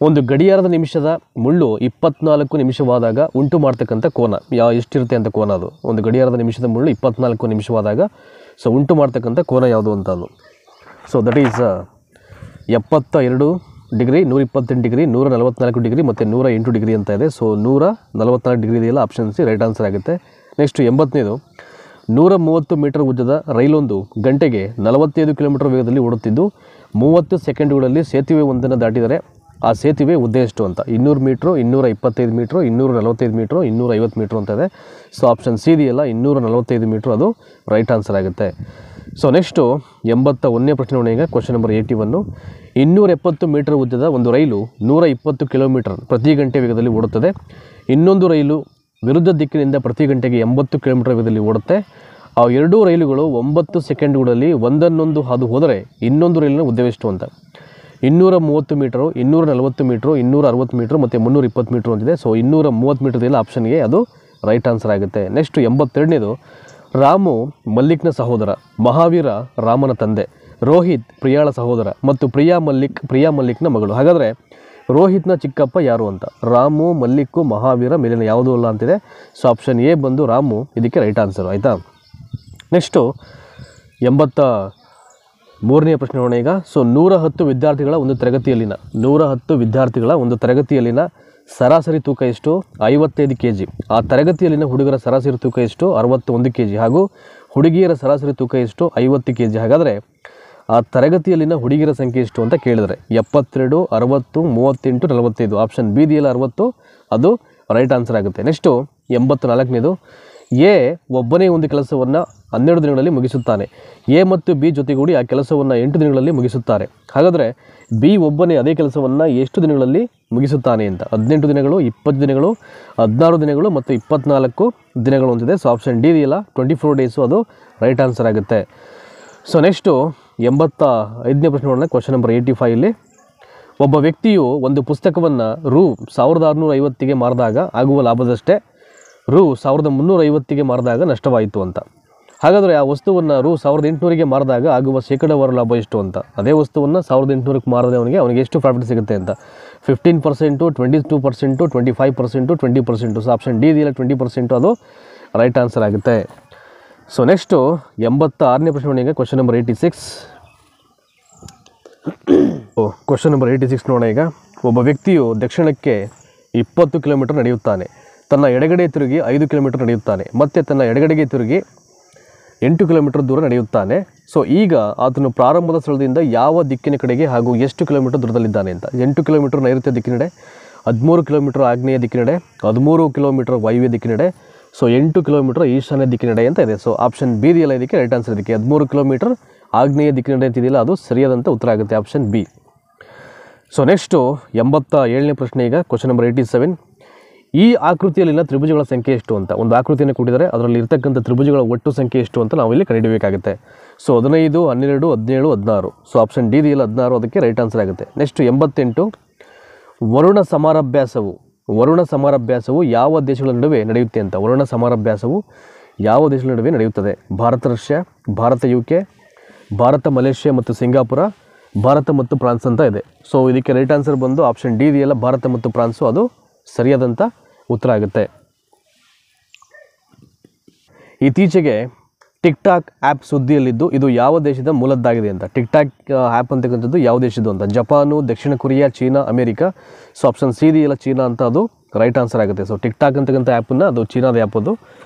ಒಂದು ಗಡಿಯಾರದ ನಿಮಿಷದ ಮುಳ್ಳು 24 ನಿಮಿಷವಾದಾಗ ಉಂಟು ಮಾಡ್ತಕ್ಕಂಥ ಕೋನ ಎಷ್ಟಿರುತ್ತೆ ಅಂತ ಕೋನ ಅದು. ಒಂದು ಗಡಿಯಾರದ ನಿಮಿಷದ ಮುಳ್ಳು 24 ನಿಮಿಷವಾದಾಗ ಉಂಟು ಮಾಡ್ತಕ್ಕಂಥ ಕೋನ ಯಾವುದು ಅಂತ ಅದು. So that is 72 degree, 128 degree, 144 degree ಮತ್ತು 108 ಡಿಗ್ರಿ ಅಂತ ಇದೆ. ಸೊ 144 ಡಿಗ್ರಿ ಇದೆಯಲ್ಲ, ಆಪ್ಷನ್ ಸಿ ರೈಟ್ ಆನ್ಸರ್ ಆಗುತ್ತೆ. ನೆಕ್ಸ್ಟ್ 80ನೇದು, 130 ಮೀಟರ್ ಉದ್ದದ ರೈಲೊಂದು ಗಂಟೆಗೆ 45 ಕಿಲೋಮೀಟರ್ ವೇಗದಲ್ಲಿ ಓಡುತ್ತಿದ್ದು 30 ಸೆಕೆಂಡ್ಗಳಲ್ಲಿ ಸೇತುವೆ ಒಂದನ್ನು ದಾಟಿದರೆ ಆ ಸೇತುವೆ ಉದ್ದ ಎಷ್ಟು ಅಂತ. 200 ಮೀಟ್ರು, 225 ಮೀಟ್ರು, 245 ಮೀಟ್ರು, 250 ಮೀಟ್ರು ಅಂತ ಇದೆ. ಸೊ ಆಪ್ಷನ್ ಸಿ ಇದೆಯಲ್ಲ 245 ಮೀಟ್ರು, ಅದು ರೈಟ್ ಆನ್ಸರ್ ಆಗುತ್ತೆ. ಸೊ ನೆಕ್ಸ್ಟು 81ನೇ ಪ್ರಶ್ನೆ ನೋಡಿ ಈಗ. ಕ್ವಶನ್ ನಂಬರ್ 81, 270 ಮೀಟರ್ ಉದ್ದದ ಒಂದು ರೈಲು 120 ಕಿಲೋಮೀಟರ್ ಪ್ರತಿ ಗಂಟೆ ವೇಗದಲ್ಲಿ ಓಡುತ್ತದೆ. ಇನ್ನೊಂದು ರೈಲು ವಿರುದ್ಧ ದಿಕ್ಕಿನಿಂದ ಪ್ರತಿ ಗಂಟೆಗೆ 80 ಕಿಲೋಮೀಟರ್ ವೇಗದಲ್ಲಿ ಓಡುತ್ತೆ. ಆ ಎರಡೂ ರೈಲುಗಳು 9 ಸೆಕೆಂಡ್ಗಳಲ್ಲಿ ಒಂದನ್ನೊಂದು ಹಾದು ಹೋದರೆ ಇನ್ನೊಂದು ರೈಲಿನ ಉದ್ದವೆಷ್ಟು ಅಂತ. 230 ಮೀಟರು, 240 ಮೀಟರು, 260 ಮೀಟರು ಮತ್ತು 320 ಮೀಟರು ಅಂತಿದೆ. ಸೊ 230 ಮೀಟರ್ ಇದೆಯಲ್ಲ ಆಪ್ಷನ್ಗೆ ಅದು ರೈಟ್ ಆನ್ಸರ್ ಆಗುತ್ತೆ. ನೆಕ್ಸ್ಟ್ 82ನೇದು, ರಾಮು ಮಲ್ಲಿಕ್ನ ಸಹೋದರ, ಮಹಾವೀರ ರಾಮನ ತಂದೆ, ರೋಹಿತ್ ಪ್ರಿಯಾಳ ಸಹೋದರ ಮತ್ತು ಪ್ರಿಯಾ ಮಲ್ಲಿಕ್ನ ಮಗಳು. ಹಾಗಾದರೆ ರೋಹಿತ್ನ ಚಿಕ್ಕಪ್ಪ ಯಾರು ಅಂತ. ರಾಮು, ಮಲ್ಲಿಕ್ಕು, ಮಹಾವೀರ, ಮೇಲಿನ ಯಾವುದೂ ಅಲ್ಲ ಅಂತಿದೆ. ಸೊ ಆಪ್ಷನ್ ಎ ಬಂದು ರಾಮು ಇದಕ್ಕೆ ರೈಟ್ ಆನ್ಸರ್ ಆಯಿತಾ. ನೆಕ್ಸ್ಟು 83ನೇ ಪ್ರಶ್ನೆ ನೋಡೋಣ ಈಗ. ಸೊ 110 ವಿದ್ಯಾರ್ಥಿಗಳ ಒಂದು ತರಗತಿಯಲ್ಲಿನ ಸರಾಸರಿ ತೂಕ ಎಷ್ಟು? 55 kg. ಆ ತರಗತಿಯಲ್ಲಿನ ಹುಡುಗರ ಸರಾಸರಿ ತೂಕ ಎಷ್ಟು? 61 kg. ಹಾಗೂ ಹುಡುಗಿಯರ ಸರಾಸರಿ ತೂಕ ಎಷ್ಟು? 50 kg. ಹಾಗಾದರೆ ಆ ತರಗತಿಯಲ್ಲಿನ ಹುಡುಗಿಯರ ಸಂಖ್ಯೆ ಎಷ್ಟು ಅಂತ ಕೇಳಿದರೆ 72, 60, 38, 45. ಆಪ್ಷನ್ ಬಿ ಇದೆಯಲ್ಲ 60, ಅದು ರೈಟ್ ಆನ್ಸರ್ ಆಗುತ್ತೆ. ನೆಕ್ಸ್ಟು 84ನೇದು, ಎ ಒಬ್ಬನೇ ಒಂದು ಕೆಲಸವನ್ನು 12 ದಿನಗಳಲ್ಲಿ ಮುಗಿಸುತ್ತಾನೆ. ಎ ಮತ್ತು ಬಿ ಜೊತೆಗೂಡಿ ಆ ಕೆಲಸವನ್ನು 8 ದಿನಗಳಲ್ಲಿ ಮುಗಿಸುತ್ತಾರೆ. ಹಾಗಾದರೆ ಬಿ ಒಬ್ಬನೇ ಅದೇ ಕೆಲಸವನ್ನು ಎಷ್ಟು ದಿನಗಳಲ್ಲಿ ಮುಗಿಸುತ್ತಾನೆ ಅಂತ. 18 ದಿನಗಳು, 20 ದಿನಗಳು, 16 ದಿನಗಳು ಮತ್ತು 24 ದಿನಗಳು ಅಂತಿದೆ. ಸೊ ಆಪ್ಷನ್ ಡಿ ಇದೆಯಲ್ಲ 24 ಡೇಸು, ಅದು ರೈಟ್ ಆನ್ಸರ್ ಆಗುತ್ತೆ. ಸೊ ನೆಕ್ಸ್ಟು 85ನೇ ಪ್ರಶ್ನೆ ನೋಡೋಣ. ಕ್ವಶನ್ ನಂಬರ್ 85 ಇಲ್ಲಿ, ಒಬ್ಬ ವ್ಯಕ್ತಿಯು ಒಂದು ಪುಸ್ತಕವನ್ನು ರೂ 1650ಗೆ ಮಾರಿದಾಗ ಆಗುವ ಲಾಭದಷ್ಟೇ ರೂ 1350ಗೆ ಮಾರಿದಾಗ ನಷ್ಟವಾಯಿತು ಅಂತ. ಹಾಗಾದರೆ ಆ ವಸ್ತುವನ್ನು ರೂ 1800ಗೆ ಮಾರಿದಾಗ ಆಗುವ ಶೇಕಡಾವಾರು ಲಾಭ ಎಷ್ಟು ಅಂತ. ಅದೇ ವಸ್ತುವನ್ನು 1800ಕ್ಕೆ ಮಾರಿದ್ರೆ ಅವನಿಗೆ ಎಷ್ಟು ಪ್ರಾಫಿಟ್ ಸಿಗುತ್ತೆ ಅಂತ. 15%, 22%, 25%, 20%. ಸೊ ಆಪ್ಷನ್ ಡಿ ಇದೆಯಲ್ಲ 20%, ಅದು ರೈಟ್ ಆನ್ಸರ್ ಆಗುತ್ತೆ. ಸೊ ನೆಕ್ಸ್ಟು 86ನೇ ಪ್ರಶ್ನೆ ಕ್ವಶನ್ ನಂಬರ್ 86. ಕ್ವಶನ್ ನಂಬರ್ 86 ನೋಡೋಣ ಈಗ. ಒಬ್ಬ ವ್ಯಕ್ತಿಯು ದಕ್ಷಿಣಕ್ಕೆ 20 ಕಿಲೋಮೀಟರ್ ನಡೆಯುತ್ತಾನೆ, ತನ್ನ ಎಡಗಡೆ ತಿರುಗಿ 5 ಕಿಲೋಮೀಟರ್ ನಡೆಯುತ್ತಾನೆ, ಮತ್ತು ತನ್ನ ಎಡಗಡೆಗೆ ತಿರುಗಿ 8 ಕಿಲೋಮೀಟರ್ ದೂರ ನಡೆಯುತ್ತಾನೆ. ಸೊ ಈಗ ಆತನು ಪ್ರಾರಂಭದ ಸ್ಥಳದಿಂದ ಯಾವ ದಿಕ್ಕಿನ ಕಡೆಗೆ ಹಾಗೂ ಎಷ್ಟು ಕಿಲೋಮೀಟರ್ ದೂರದಲ್ಲಿದ್ದಾನೆ ಅಂತ. 8 ಕಿಲೋಮೀಟರ್ ನೈಋತ್ಯ ದಿಕ್ಕಿನೆಡೆ, 13 ಕಿಲೋಮೀಟರ್ ಆಗ್ನೇಯ ದಿಕ್ಕಿನೆಡೆ, 13 ಕಿಲೋಮೀಟರ್ ವಾಯುವ್ಯ ದಿಕ್ಕಿನೆಡೆ, ಸೊ 8 ಕಿಲೋಮೀಟರ್ ಈಶಾನ್ಯ ದಿಕ್ಕಿನೆಡೆ ಅಂತ ಇದೆ. ಸೊ ಆಪ್ಷನ್ ಬಿ ಇದೆಯಲ್ಲ ಇದಕ್ಕೆ ರೈಟ್ ಆನ್ಸರ್. ಇದಕ್ಕೆ 13 ಕಿಲೋಮೀಟರ್ ಆಗ್ನೇಯ ದಿಕ್ಕಿನೆಡೆ ಅಂತಿದೆಯಲ್ಲ, ಅದು ಸರಿಯಾದಂಥ ಉತ್ತರ ಆಗುತ್ತೆ, ಆಪ್ಷನ್ ಬಿ. ಸೊ ನೆಕ್ಸ್ಟು 87ನೇ ಪ್ರಶ್ನೆ ಈಗ ಕ್ವಶನ್ ನಂಬರ್ 87. ಈ ಆಕೃತಿಯಲ್ಲಿನ ತ್ರಿಭುಜಗಳ ಸಂಖ್ಯೆ ಎಷ್ಟು ಅಂತ. ಒಂದು ಆಕೃತಿಯನ್ನು ಕೊಟ್ಟಿದ್ದಾರೆ, ಅದರಲ್ಲಿ ಇರ್ತಕ್ಕಂಥ ತ್ರಿಭುಜಗಳ ಒಟ್ಟು ಸಂಖ್ಯೆ ಎಷ್ಟು ಅಂತ ನಾವು ಇಲ್ಲಿ ಕಂಡುಹಿಡಿಯಬೇಕಾಗುತ್ತೆ. ಸೊ 15, 12, 17, 16. ಸೊ ಆಪ್ಷನ್ ಡಿ ಇದೆಯಲ್ಲ 16, ಅದಕ್ಕೆ ರೈಟ್ ಆನ್ಸರ್ ಆಗುತ್ತೆ. ನೆಕ್ಸ್ಟ್ 88, ವರುಣ ಸಮರಾಭ್ಯಾಸವು ಯಾವ ದೇಶಗಳ ನಡುವೆ ನಡೆಯುತ್ತೆ ಅಂತ. ವರುಣ ಸಮರಾಭ್ಯಾಸವು ಯಾವ ದೇಶಗಳ ನಡುವೆ ನಡೆಯುತ್ತದೆ. Bharat Russia, Bharat UK, Bharat Malaysia ಮತ್ತು ಸಿಂಗಾಪುರ, ಭಾರತ ಮತ್ತು ಫ್ರಾನ್ಸ್ ಅಂತ ಇದೆ. ಸೊ ಇದಕ್ಕೆ ರೈಟ್ ಆನ್ಸರ್ ಬಂದು ಆಪ್ಷನ್ ಡಿ ಇದೆಯಲ್ಲ ಭಾರತ ಮತ್ತು ಫ್ರಾನ್ಸು, ಅದು ಸರಿಯಾದಂಥ ಉತ್ತರ ಆಗುತ್ತೆ. ಇತ್ತೀಚೆಗೆ ಟಿಕ್ಟಾಕ್ ಆ್ಯಪ್ ಸುದ್ದಿಯಲ್ಲಿದ್ದು ಇದು ಯಾವ ದೇಶದ ಮೂಲದ್ದಾಗಿದೆ ಅಂತ. ಟಿಕ್ಟಾಕ್ ಆ್ಯಪ್ ಅಂತಕ್ಕಂಥದ್ದು ಯಾವ ದೇಶದ್ದು ಅಂತ. ಜಪಾನು, ದಕ್ಷಿಣ Korea, China, America. So option C ಇದೆಯಲ್ಲ ಚೀನಾ ಅಂತ, ಅದು ರೈಟ್ ಆನ್ಸರ್ ಆಗುತ್ತೆ. ಸೊ ಟಿಕ್ಟಾಕ್ ಅಂತಕ್ಕಂಥ ಆ್ಯಪನ್ನು ಅದು ಚೀನಾದ ಆ್ಯಪ್ ಅದು.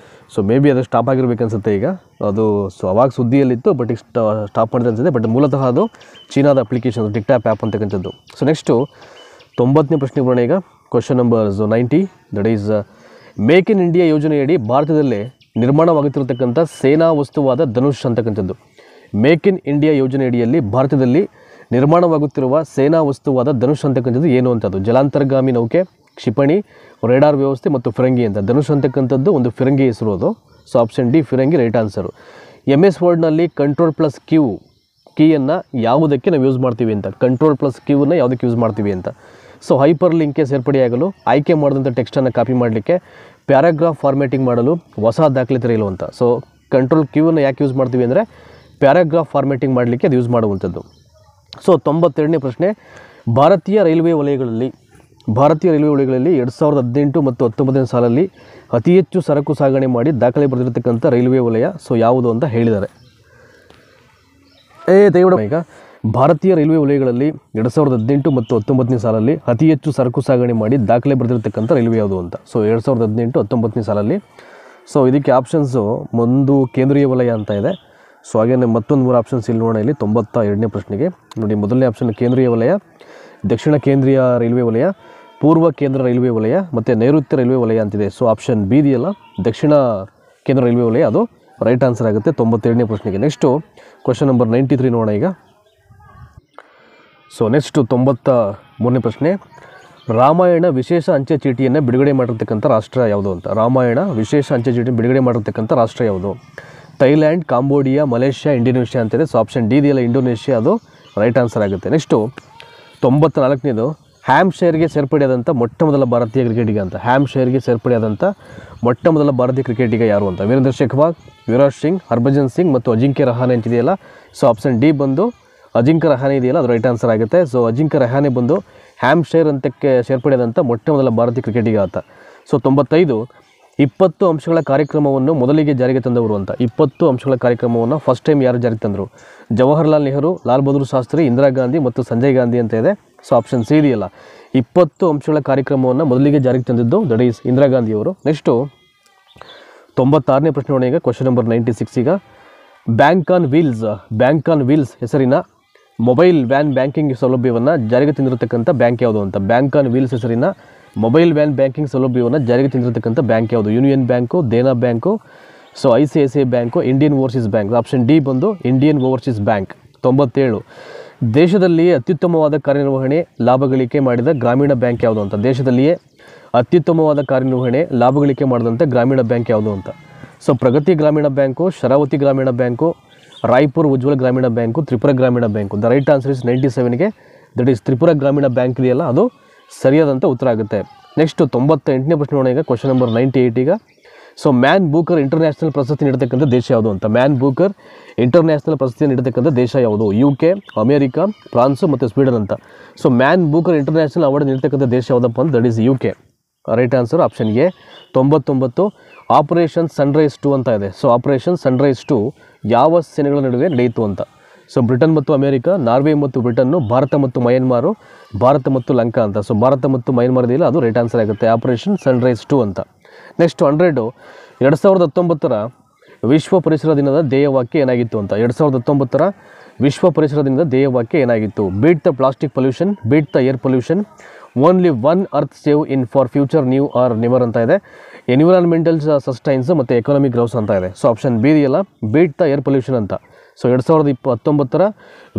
ಸೊ ಮೇ ಬಿ ಅದು ಸ್ಟಾಪ್ ಆಗಿರ್ಬೇಕು ಅನಿಸುತ್ತೆ ಈಗ ಅದು. ಸೊ ಅವಾಗ ಸುದ್ದಿಯಲ್ಲಿತ್ತು, ಬಟ್ ಈಗ ಸ್ಟಾಪ್ ಮಾಡಿದೆ ಅನಿಸುತ್ತೆ. ಬಟ್ ಮೂಲತಃ ಅದು ಚೀನಾದ ಅಪ್ಲಿಕೇಶನ್ ಟಿಕ್ಟಾಕ್ ಆ್ಯಪ್ ಅಂತಕ್ಕಂಥದ್ದು. ಸೊ ನೆಕ್ಸ್ಟು 90ನೇ ಪ್ರಶ್ನೆ ಬರೋಣ ಈಗ. Question number 90, that is make in India ಯೋಜನೆಯಡಿ ಭಾರತದಲ್ಲೇ ನಿರ್ಮಾಣವಾಗುತ್ತಿರತಕ್ಕಂಥ ಸೇನಾ ವಸ್ತುವಾದ ಧನುಷ್ ಅಂತಕ್ಕಂಥದ್ದು. ಮೇಕ್ ಇನ್ ಇಂಡಿಯಾ ಯೋಜನೆಯಡಿಯಲ್ಲಿ ಭಾರತದಲ್ಲಿ ನಿರ್ಮಾಣವಾಗುತ್ತಿರುವ ಸೇನಾ ವಸ್ತುವಾದ ಧನುಷ್ ಅಂತಕ್ಕಂಥದ್ದು ಏನು ಅಂತದ್ದು. ಜಲಾಂತರ್ಗಾಮಿ ನೌಕೆ, ಕ್ಷಿಪಣಿ, ರೇಡಾರ್ ವ್ಯವಸ್ಥೆ ಮತ್ತು ಫಿರಂಗಿ ಅಂತ. ಧನುಷ್ ಅಂತಕ್ಕಂಥದ್ದು ಒಂದು ಫಿರಂಗಿ ಹೆಸರು ಅದು. ಸೊ ಆಪ್ಷನ್ ಡಿ ಫಿರಂಗಿ ರೈಟ್ ಆನ್ಸರು. MS ವರ್ಡ್ನಲ್ಲಿ Ctrl+Q ಕೀಯನ್ನು ಯಾವುದಕ್ಕೆ ನಾವು ಯೂಸ್ ಮಾಡ್ತೀವಿ ಅಂತ. Ctrl+Qನ ಯಾವುದಕ್ಕೆ ಯೂಸ್ ಮಾಡ್ತೀವಿ ಅಂತ. ಸೊ ಹೈಪರ್ ಲಿಂಕ್ಗೆ ಸೇರ್ಪಡೆಯಾಗಲು, ಆಯ್ಕೆ ಮಾಡಿದಂಥ ಟೆಕ್ಸ್ಟನ್ನು ಕಾಪಿ ಮಾಡಲಿಕ್ಕೆ, ಪ್ಯಾರಾಗ್ರಾಫ್ ಫಾರ್ಮ್ಯಾಟಿಂಗ್ ಮಾಡಲು, ಹೊಸ ದಾಖಲೆ ತೆರೆಯಲು ಅಂತ. ಸೊ Ctrl+Qನ ಯಾಕೆ ಯೂಸ್ ಮಾಡ್ತೀವಿ ಅಂದರೆ ಪ್ಯಾರಾಗ್ರಾಫ್ ಫಾರ್ಮ್ಯಾಟಿಂಗ್ ಮಾಡಲಿಕ್ಕೆ ಅದು ಯೂಸ್ ಮಾಡುವಂಥದ್ದು. ಸೊ 92ನೇ ಪ್ರಶ್ನೆ, ಭಾರತೀಯ ರೈಲ್ವೆ ವಲಯಗಳಲ್ಲಿ 2018 ಮತ್ತು 19ನೇ ಸಾಲಲ್ಲಿ ಅತಿ ಹೆಚ್ಚು ಸರಕು ಸಾಗಣೆ ಮಾಡಿ ದಾಖಲೆ ಬರೆದಿರತಕ್ಕಂಥ ರೈಲ್ವೆ ವಲಯ ಸೊ ಯಾವುದು ಅಂತ ಹೇಳಿದ್ದಾರೆ. ಈಗ ಭಾರತೀಯ ರೈಲ್ವೆ ವಲಯಗಳಲ್ಲಿ 2018 ಮತ್ತು 19ನೇ ಸಾಲಲ್ಲಿ ಅತಿ ಹೆಚ್ಚು ಸರಕು ಸಾಗಣೆ ಮಾಡಿ ದಾಖಲೆ ಬರೆದಿರತಕ್ಕಂಥ ರೈಲ್ವೆ ಯಾವುದು ಅಂತ. ಸೊ 2018, 19ನೇ ಸಾಲಲ್ಲಿ. ಸೊ ಇದಕ್ಕೆ ಆಪ್ಷನ್ಸು ಒಂದು ಕೇಂದ್ರೀಯ ವಲಯ ಅಂತ ಇದೆ. ಸೊ ಹಾಗೆ ಮತ್ತೊಂದು 3 ಆಪ್ಷನ್ಸ್ ಇಲ್ಲಿ ನೋಡೋಣ. ಇಲ್ಲಿ 92ನೇ ಪ್ರಶ್ನೆಗೆ ನೋಡಿ, ಮೊದಲನೇ ಆಪ್ಷನ್ ಕೇಂದ್ರೀಯ ವಲಯ, ದಕ್ಷಿಣ ಕೇಂದ್ರೀಯ ರೈಲ್ವೆ ವಲಯ, ಪೂರ್ವ ಕೇಂದ್ರ ರೈಲ್ವೆ ವಲಯ ಮತ್ತು ನೈಋತ್ಯ ರೈಲ್ವೆ ವಲಯ ಅಂತಿದೆ. ಸೊ ಆಪ್ಷನ್ ಬಿ ಇದೆಯಲ್ಲ ದಕ್ಷಿಣ ಕೇಂದ್ರ ರೈಲ್ವೆ ವಲಯ, ಅದು ರೈಟ್ ಆನ್ಸರ್ ಆಗುತ್ತೆ 92ನೇ ಪ್ರಶ್ನೆಗೆ. ನೆಕ್ಸ್ಟು ಕ್ವಶನ್ ನಂಬರ್ 93 ನೋಡೋಣ ಈಗ. ಸೊ ನೆಕ್ಸ್ಟು 93ನೇ ಪ್ರಶ್ನೆ, ರಾಮಾಯಣ ವಿಶೇಷ ಅಂಚೆ ಚೀಟಿಯನ್ನು ಬಿಡುಗಡೆ ಮಾಡಿರ್ತಕ್ಕಂಥ ರಾಷ್ಟ್ರ ಯಾವುದು ಅಂತ. ರಾಮಾಯಣ ವಿಶೇಷ ಅಂಚೆ ಚೀಟಿಯನ್ನು ಬಿಡುಗಡೆ ಮಾಡಿರ್ತಕ್ಕಂಥ ರಾಷ್ಟ್ರ ಯಾವುದು? ಥೈಲ್ಯಾಂಡ್, ಕಾಂಬೋಡಿಯಾ, ಮಲೇಷ್ಯಾ, ಇಂಡೋನೇಷ್ಯಾ ಅಂತಿದೆ. ಸೊ ಆಪ್ಷನ್ ಡಿ ಇದೆಯಲ್ಲ ಇಂಡೋನೇಷ್ಯಾ, ಅದು ರೈಟ್ ಆನ್ಸರ್ ಆಗುತ್ತೆ. ನೆಕ್ಸ್ಟು 94ನೇದು, ಹ್ಯಾಂಪ್ಶೈರ್ಗೆ ಸೇರ್ಪಡೆಯಾದಂಥ ಮೊಟ್ಟ ಮೊದಲ ಭಾರತೀಯ ಕ್ರಿಕೆಟಿಗ ಅಂತ. ಹ್ಯಾಂಪ್ಶೈರ್ಗೆ ಸೇರ್ಪಡೆಯಾದಂಥ ಮೊಟ್ಟ ಮೊದಲ ಭಾರತೀಯ ಕ್ರಿಕೆಟಿಗ ಯಾರು ಅಂತ? ವೀರೇಂದ್ರ ಸೆಹ್ವಾಗ್, ಯುವರಾಜ್ ಸಿಂಗ್, ಹರ್ಭಜನ್ ಸಿಂಗ್ ಮತ್ತು ಅಜಿಂಕ್ಯ ರಹಾನೆ ಅಂತಿದೆಯಲ್ಲ. ಸೊ ಆಪ್ಷನ್ ಡಿ ಬಂದು ಅಜಿಂಕ್ಯ ರಹಾನೆ ಇದೆಯಲ್ಲ, ಅದು ರೈಟ್ ಆನ್ಸರ್ ಆಗುತ್ತೆ. ಸೊ ಅಜಿಂಕ್ಯ ರಹಾನೆ ಬಂದು ಹ್ಯಾಂಪ್ಶೈರ್ ಅಂತಕ್ಕೆ ಸೇರ್ಪಡೆಯಾದಂಥ ಮೊಟ್ಟ ಮೊದಲ ಭಾರತೀಯ ಕ್ರಿಕೆಟಿಗ ಆತ. ಸೊ 95, 20 ಅಂಶಗಳ ಕಾರ್ಯಕ್ರಮವನ್ನು ಮೊದಲಿಗೆ ಜಾರಿಗೆ ತಂದವರು ಅಂತ. 20 ಅಂಶಗಳ ಕಾರ್ಯಕ್ರಮವನ್ನು ಫಸ್ಟ್ ಟೈಮ್ ಯಾರು ಜಾರಿಗೆ ತಂದರು? ಜವಾಹರ್ಲಾಲ್ ನೆಹರು, ಲಾಲ್ ಬಹದ್ದೂರ್ ಶಾಸ್ತ್ರಿ, ಇಂದಿರಾ ಗಾಂಧಿ ಮತ್ತು ಸಂಜಯ್ ಗಾಂಧಿ ಅಂತ ಇದೆ. ಸೊ ಆಪ್ಷನ್ ಸಿ ಇದೆಯಲ್ಲ 20 ಅಂಶಗಳ ಕಾರ್ಯಕ್ರಮವನ್ನು ಮೊದಲಿಗೆ ಜಾರಿಗೆ ತಂದಿದ್ದು ದಟ್ ಈಸ್ ಇಂದಿರಾ ಗಾಂಧಿಯವರು. ನೆಕ್ಸ್ಟು 96ನೇ ಪ್ರಶ್ನೆ ನೋಡಿ. ಈಗ ಕ್ವಶನ್ ನಂಬರ್ 96. ಈಗ ಬ್ಯಾಂಕ್ ಆನ್ ವೀಲ್ಸ್ ಹೆಸರಿನ ಮೊಬೈಲ್ ವ್ಯಾನ್ ಬ್ಯಾಂಕಿಂಗ್ ಸೌಲಭ್ಯವನ್ನು ಜಾರಿಗೆ ತಂದಿರತಕ್ಕಂಥ ಬ್ಯಾಂಕ್ ಯಾವುದು ಅಂತ. ಬ್ಯಾಂಕ್ ಆನ್ ವೀಲ್ಸ್ ಹೆಸರಿನ ಮೊಬೈಲ್ ವ್ಯಾನ್ ಬ್ಯಾಂಕಿಂಗ್ ಸೌಲಭ್ಯವನ್ನು ಜಾರಿಗೆ ತಂದಿರತಕ್ಕಂಥ ಬ್ಯಾಂಕ್ ಯಾವುದು? Union bank, Dena bank, so ICICI bank, Indian overseas bank. Option D ಬಂದು ಇಂಡಿಯನ್ ಓವರ್ಸೀಸ್ ಬ್ಯಾಂಕ್. 97, ದೇಶದಲ್ಲಿಯೇ ಅತ್ಯುತ್ತಮವಾದ ಕಾರ್ಯನಿರ್ವಹಣೆ ಲಾಭಗಳಿಕೆ ಮಾಡಿದ ಗ್ರಾಮೀಣ ಬ್ಯಾಂಕ್ ಯಾವುದು ಅಂತ. ದೇಶದಲ್ಲಿಯೇ ಅತ್ಯುತ್ತಮವಾದ ಕಾರ್ಯನಿರ್ವಹಣೆ ಲಾಭಗಳಿಕೆ ಮಾಡಿದಂಥ ಗ್ರಾಮೀಣ ಬ್ಯಾಂಕ್ ಯಾವುದು ಅಂತ. ಸೊ ಪ್ರಗತಿ ಗ್ರಾಮೀಣ ಬ್ಯಾಂಕು, ಶರಾವತಿ ಗ್ರಾಮೀಣ ಬ್ಯಾಂಕು, ರಾಯ್ಪುರ್ ಉಜ್ವಲ ಗ್ರಾಮೀಣ Bank, Tripura Gramin Bank. The right answer is 97ಗೆ that is Tripura Gramin Bank ಇದೆಯಲ್ಲ, ಅದು ಸರಿಯಾದಂಥ ಉತ್ತರ ಆಗುತ್ತೆ. ನೆಕ್ಸ್ಟ್ 98ನೇ ಪ್ರಶ್ನೆ ನೋಡೋಣ. ಈಗ ಕ್ವಶನ್ ನಂಬರ್ 98. ಈಗ ಸೊ ಮ್ಯಾನ್ ಬೂಕರ್ ಇಂಟರ್ನ್ಯಾಷನಲ್ ಪ್ರಶಸ್ತಿ ನೀಡತಕ್ಕಂಥ ದೇಶ ಯಾವುದು ಅಂತ. ಮ್ಯಾನ್ ಬೂಕರ್ ಇಂಟರ್ನ್ಯಾಷನಲ್ ಪ್ರಶಸ್ತಿ ನೀಡತಕ್ಕಂಥ ದೇಶ ಯಾವುದು? UK, ಅಮೇರಿಕಾ, ಫ್ರಾನ್ಸು ಮತ್ತು ಸ್ವೀಡನ್ ಅಂತ. So Man Booker International award ನೀಡತಕ್ಕಂಥ ದೇಶ ಯಾವುದಪ್ಪ ಅಂತ? That is UK. Right answer option A. 99, operation sunrise 2 ಅಂತ ಇದೆ. ಸೊ ಆಪರೇಷನ್ ಸನ್ರೈಸ್ 2 ಯಾವ ಸೇನೆಗಳ ನಡುವೆ ನಡೆಯಿತು ಅಂತ? ಸೊ ಬ್ರಿಟನ್ ಮತ್ತು ಅಮೇರಿಕಾ, ನಾರ್ವೆ ಮತ್ತು ಬ್ರಿಟನ್ನು, ಭಾರತ ಮತ್ತು ಮಯನ್ಮಾರು, ಭಾರತ ಮತ್ತು ಲಂಕಾ ಅಂತ. ಸೊ ಭಾರತ ಮತ್ತು ಮಯನ್ಮಾರ್ ಇದೆಯಲ್ಲ, ಅದು ರೈಟ್ ಆನ್ಸರ್ ಆಗುತ್ತೆ ಆಪರೇಷನ್ ಸನ್ರೈಸ್ 2 ಅಂತ. ನೆಕ್ಸ್ಟ್ 100, 2019ರ ವಿಶ್ವ ಪರಿಸರ ದಿನದ ಧ್ಯೇಯವಾಕ್ಯ ಏನಾಗಿತ್ತು ಅಂತ. 2019ರ ವಿಶ್ವ ಪರಿಸರ ದಿನದ ಧ್ಯೇಯವಾಕ್ಯ ಏನಾಗಿತ್ತು? Beat the plastic pollution, beat the air pollution, only one earth save in for future new or never ಅಂತ ಇದೆ. ಎನ್ವಿರಾನ್ಮೆಂಟಲ್ ಸಸ್ಟೈನ್ಸ್ ಮತ್ತು ಎಕನಾಮಿಕ್ ಗ್ರೋಸ್ ಅಂತ ಇದೆ. ಸೊ ಆಪ್ಷನ್ ಬಿ ಇದೆಯಲ್ಲ ಬೀಟ್ ದ ಏರ್ ಪೊಲ್ಯೂಷನ್ ಅಂತ. ಸೊ 2019ರ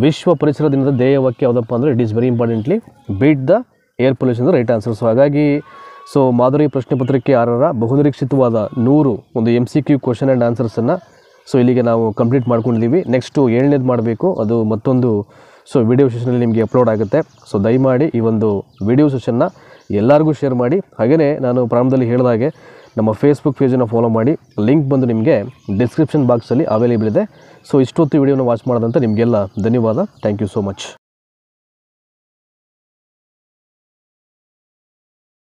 ವಿಶ್ವ ಪರಿಸರ ದಿನದ ಧ್ಯೇಯವಾಕ್ಯ ಯಾವುದಪ್ಪ ಅಂದರೆ it is very importantly beat the air pollution right answer. So ಹಾಗಾಗಿ ಸೊ ಮಾದರಿ ಪ್ರಶ್ನೆ ಪತ್ರಿಕೆ 6ರ ಬಹುನಿರೀಕ್ಷಿತವಾದ 100 ಒಂದು MCQ ಕ್ವಶನ್ ಆ್ಯಂಡ್ ಆನ್ಸರ್ಸನ್ನು ಸೊ ಇಲ್ಲಿಗೆ ನಾವು ಕಂಪ್ಲೀಟ್ ಮಾಡ್ಕೊಂಡಿದ್ದೀವಿ. ನೆಕ್ಸ್ಟು 7ನೇದು ಮಾಡಬೇಕು, ಅದು ಮತ್ತೊಂದು ಸೊ ವಿಡಿಯೋ ಸೆಷನಲ್ಲಿ ನಿಮಗೆ ಅಪ್ಲೋಡ್ ಆಗುತ್ತೆ. ಸೊ ದಯಮಾಡಿ ಈ ಒಂದು ವಿಡಿಯೋ ಸೆಷನ್ನ ಎಲ್ಲರಿಗೂ ಶೇರ್ ಮಾಡಿ. ಹಾಗೆಯೇ ನಾನು ಪ್ರಾರಂಭದಲ್ಲಿ ಹೇಳಿದಾಗೆ ನಮ್ಮ ಫೇಸ್ಬುಕ್ ಪೇಜನ್ನು ಫಾಲೋ ಮಾಡಿ. ಲಿಂಕ್ ಬಂದು ನಿಮಗೆ ಡಿಸ್ಕ್ರಿಪ್ಷನ್ ಬಾಕ್ಸಲ್ಲಿ ಅವೈಲೇಬಲ್ ಇದೆ. ಸೊ ಇಷ್ಟೊತ್ತು ವಿಡಿಯೋನ ವಾಚ್ ಮಾಡೋದಂತ ನಿಮಗೆಲ್ಲ ಧನ್ಯವಾದ. Thank you so much.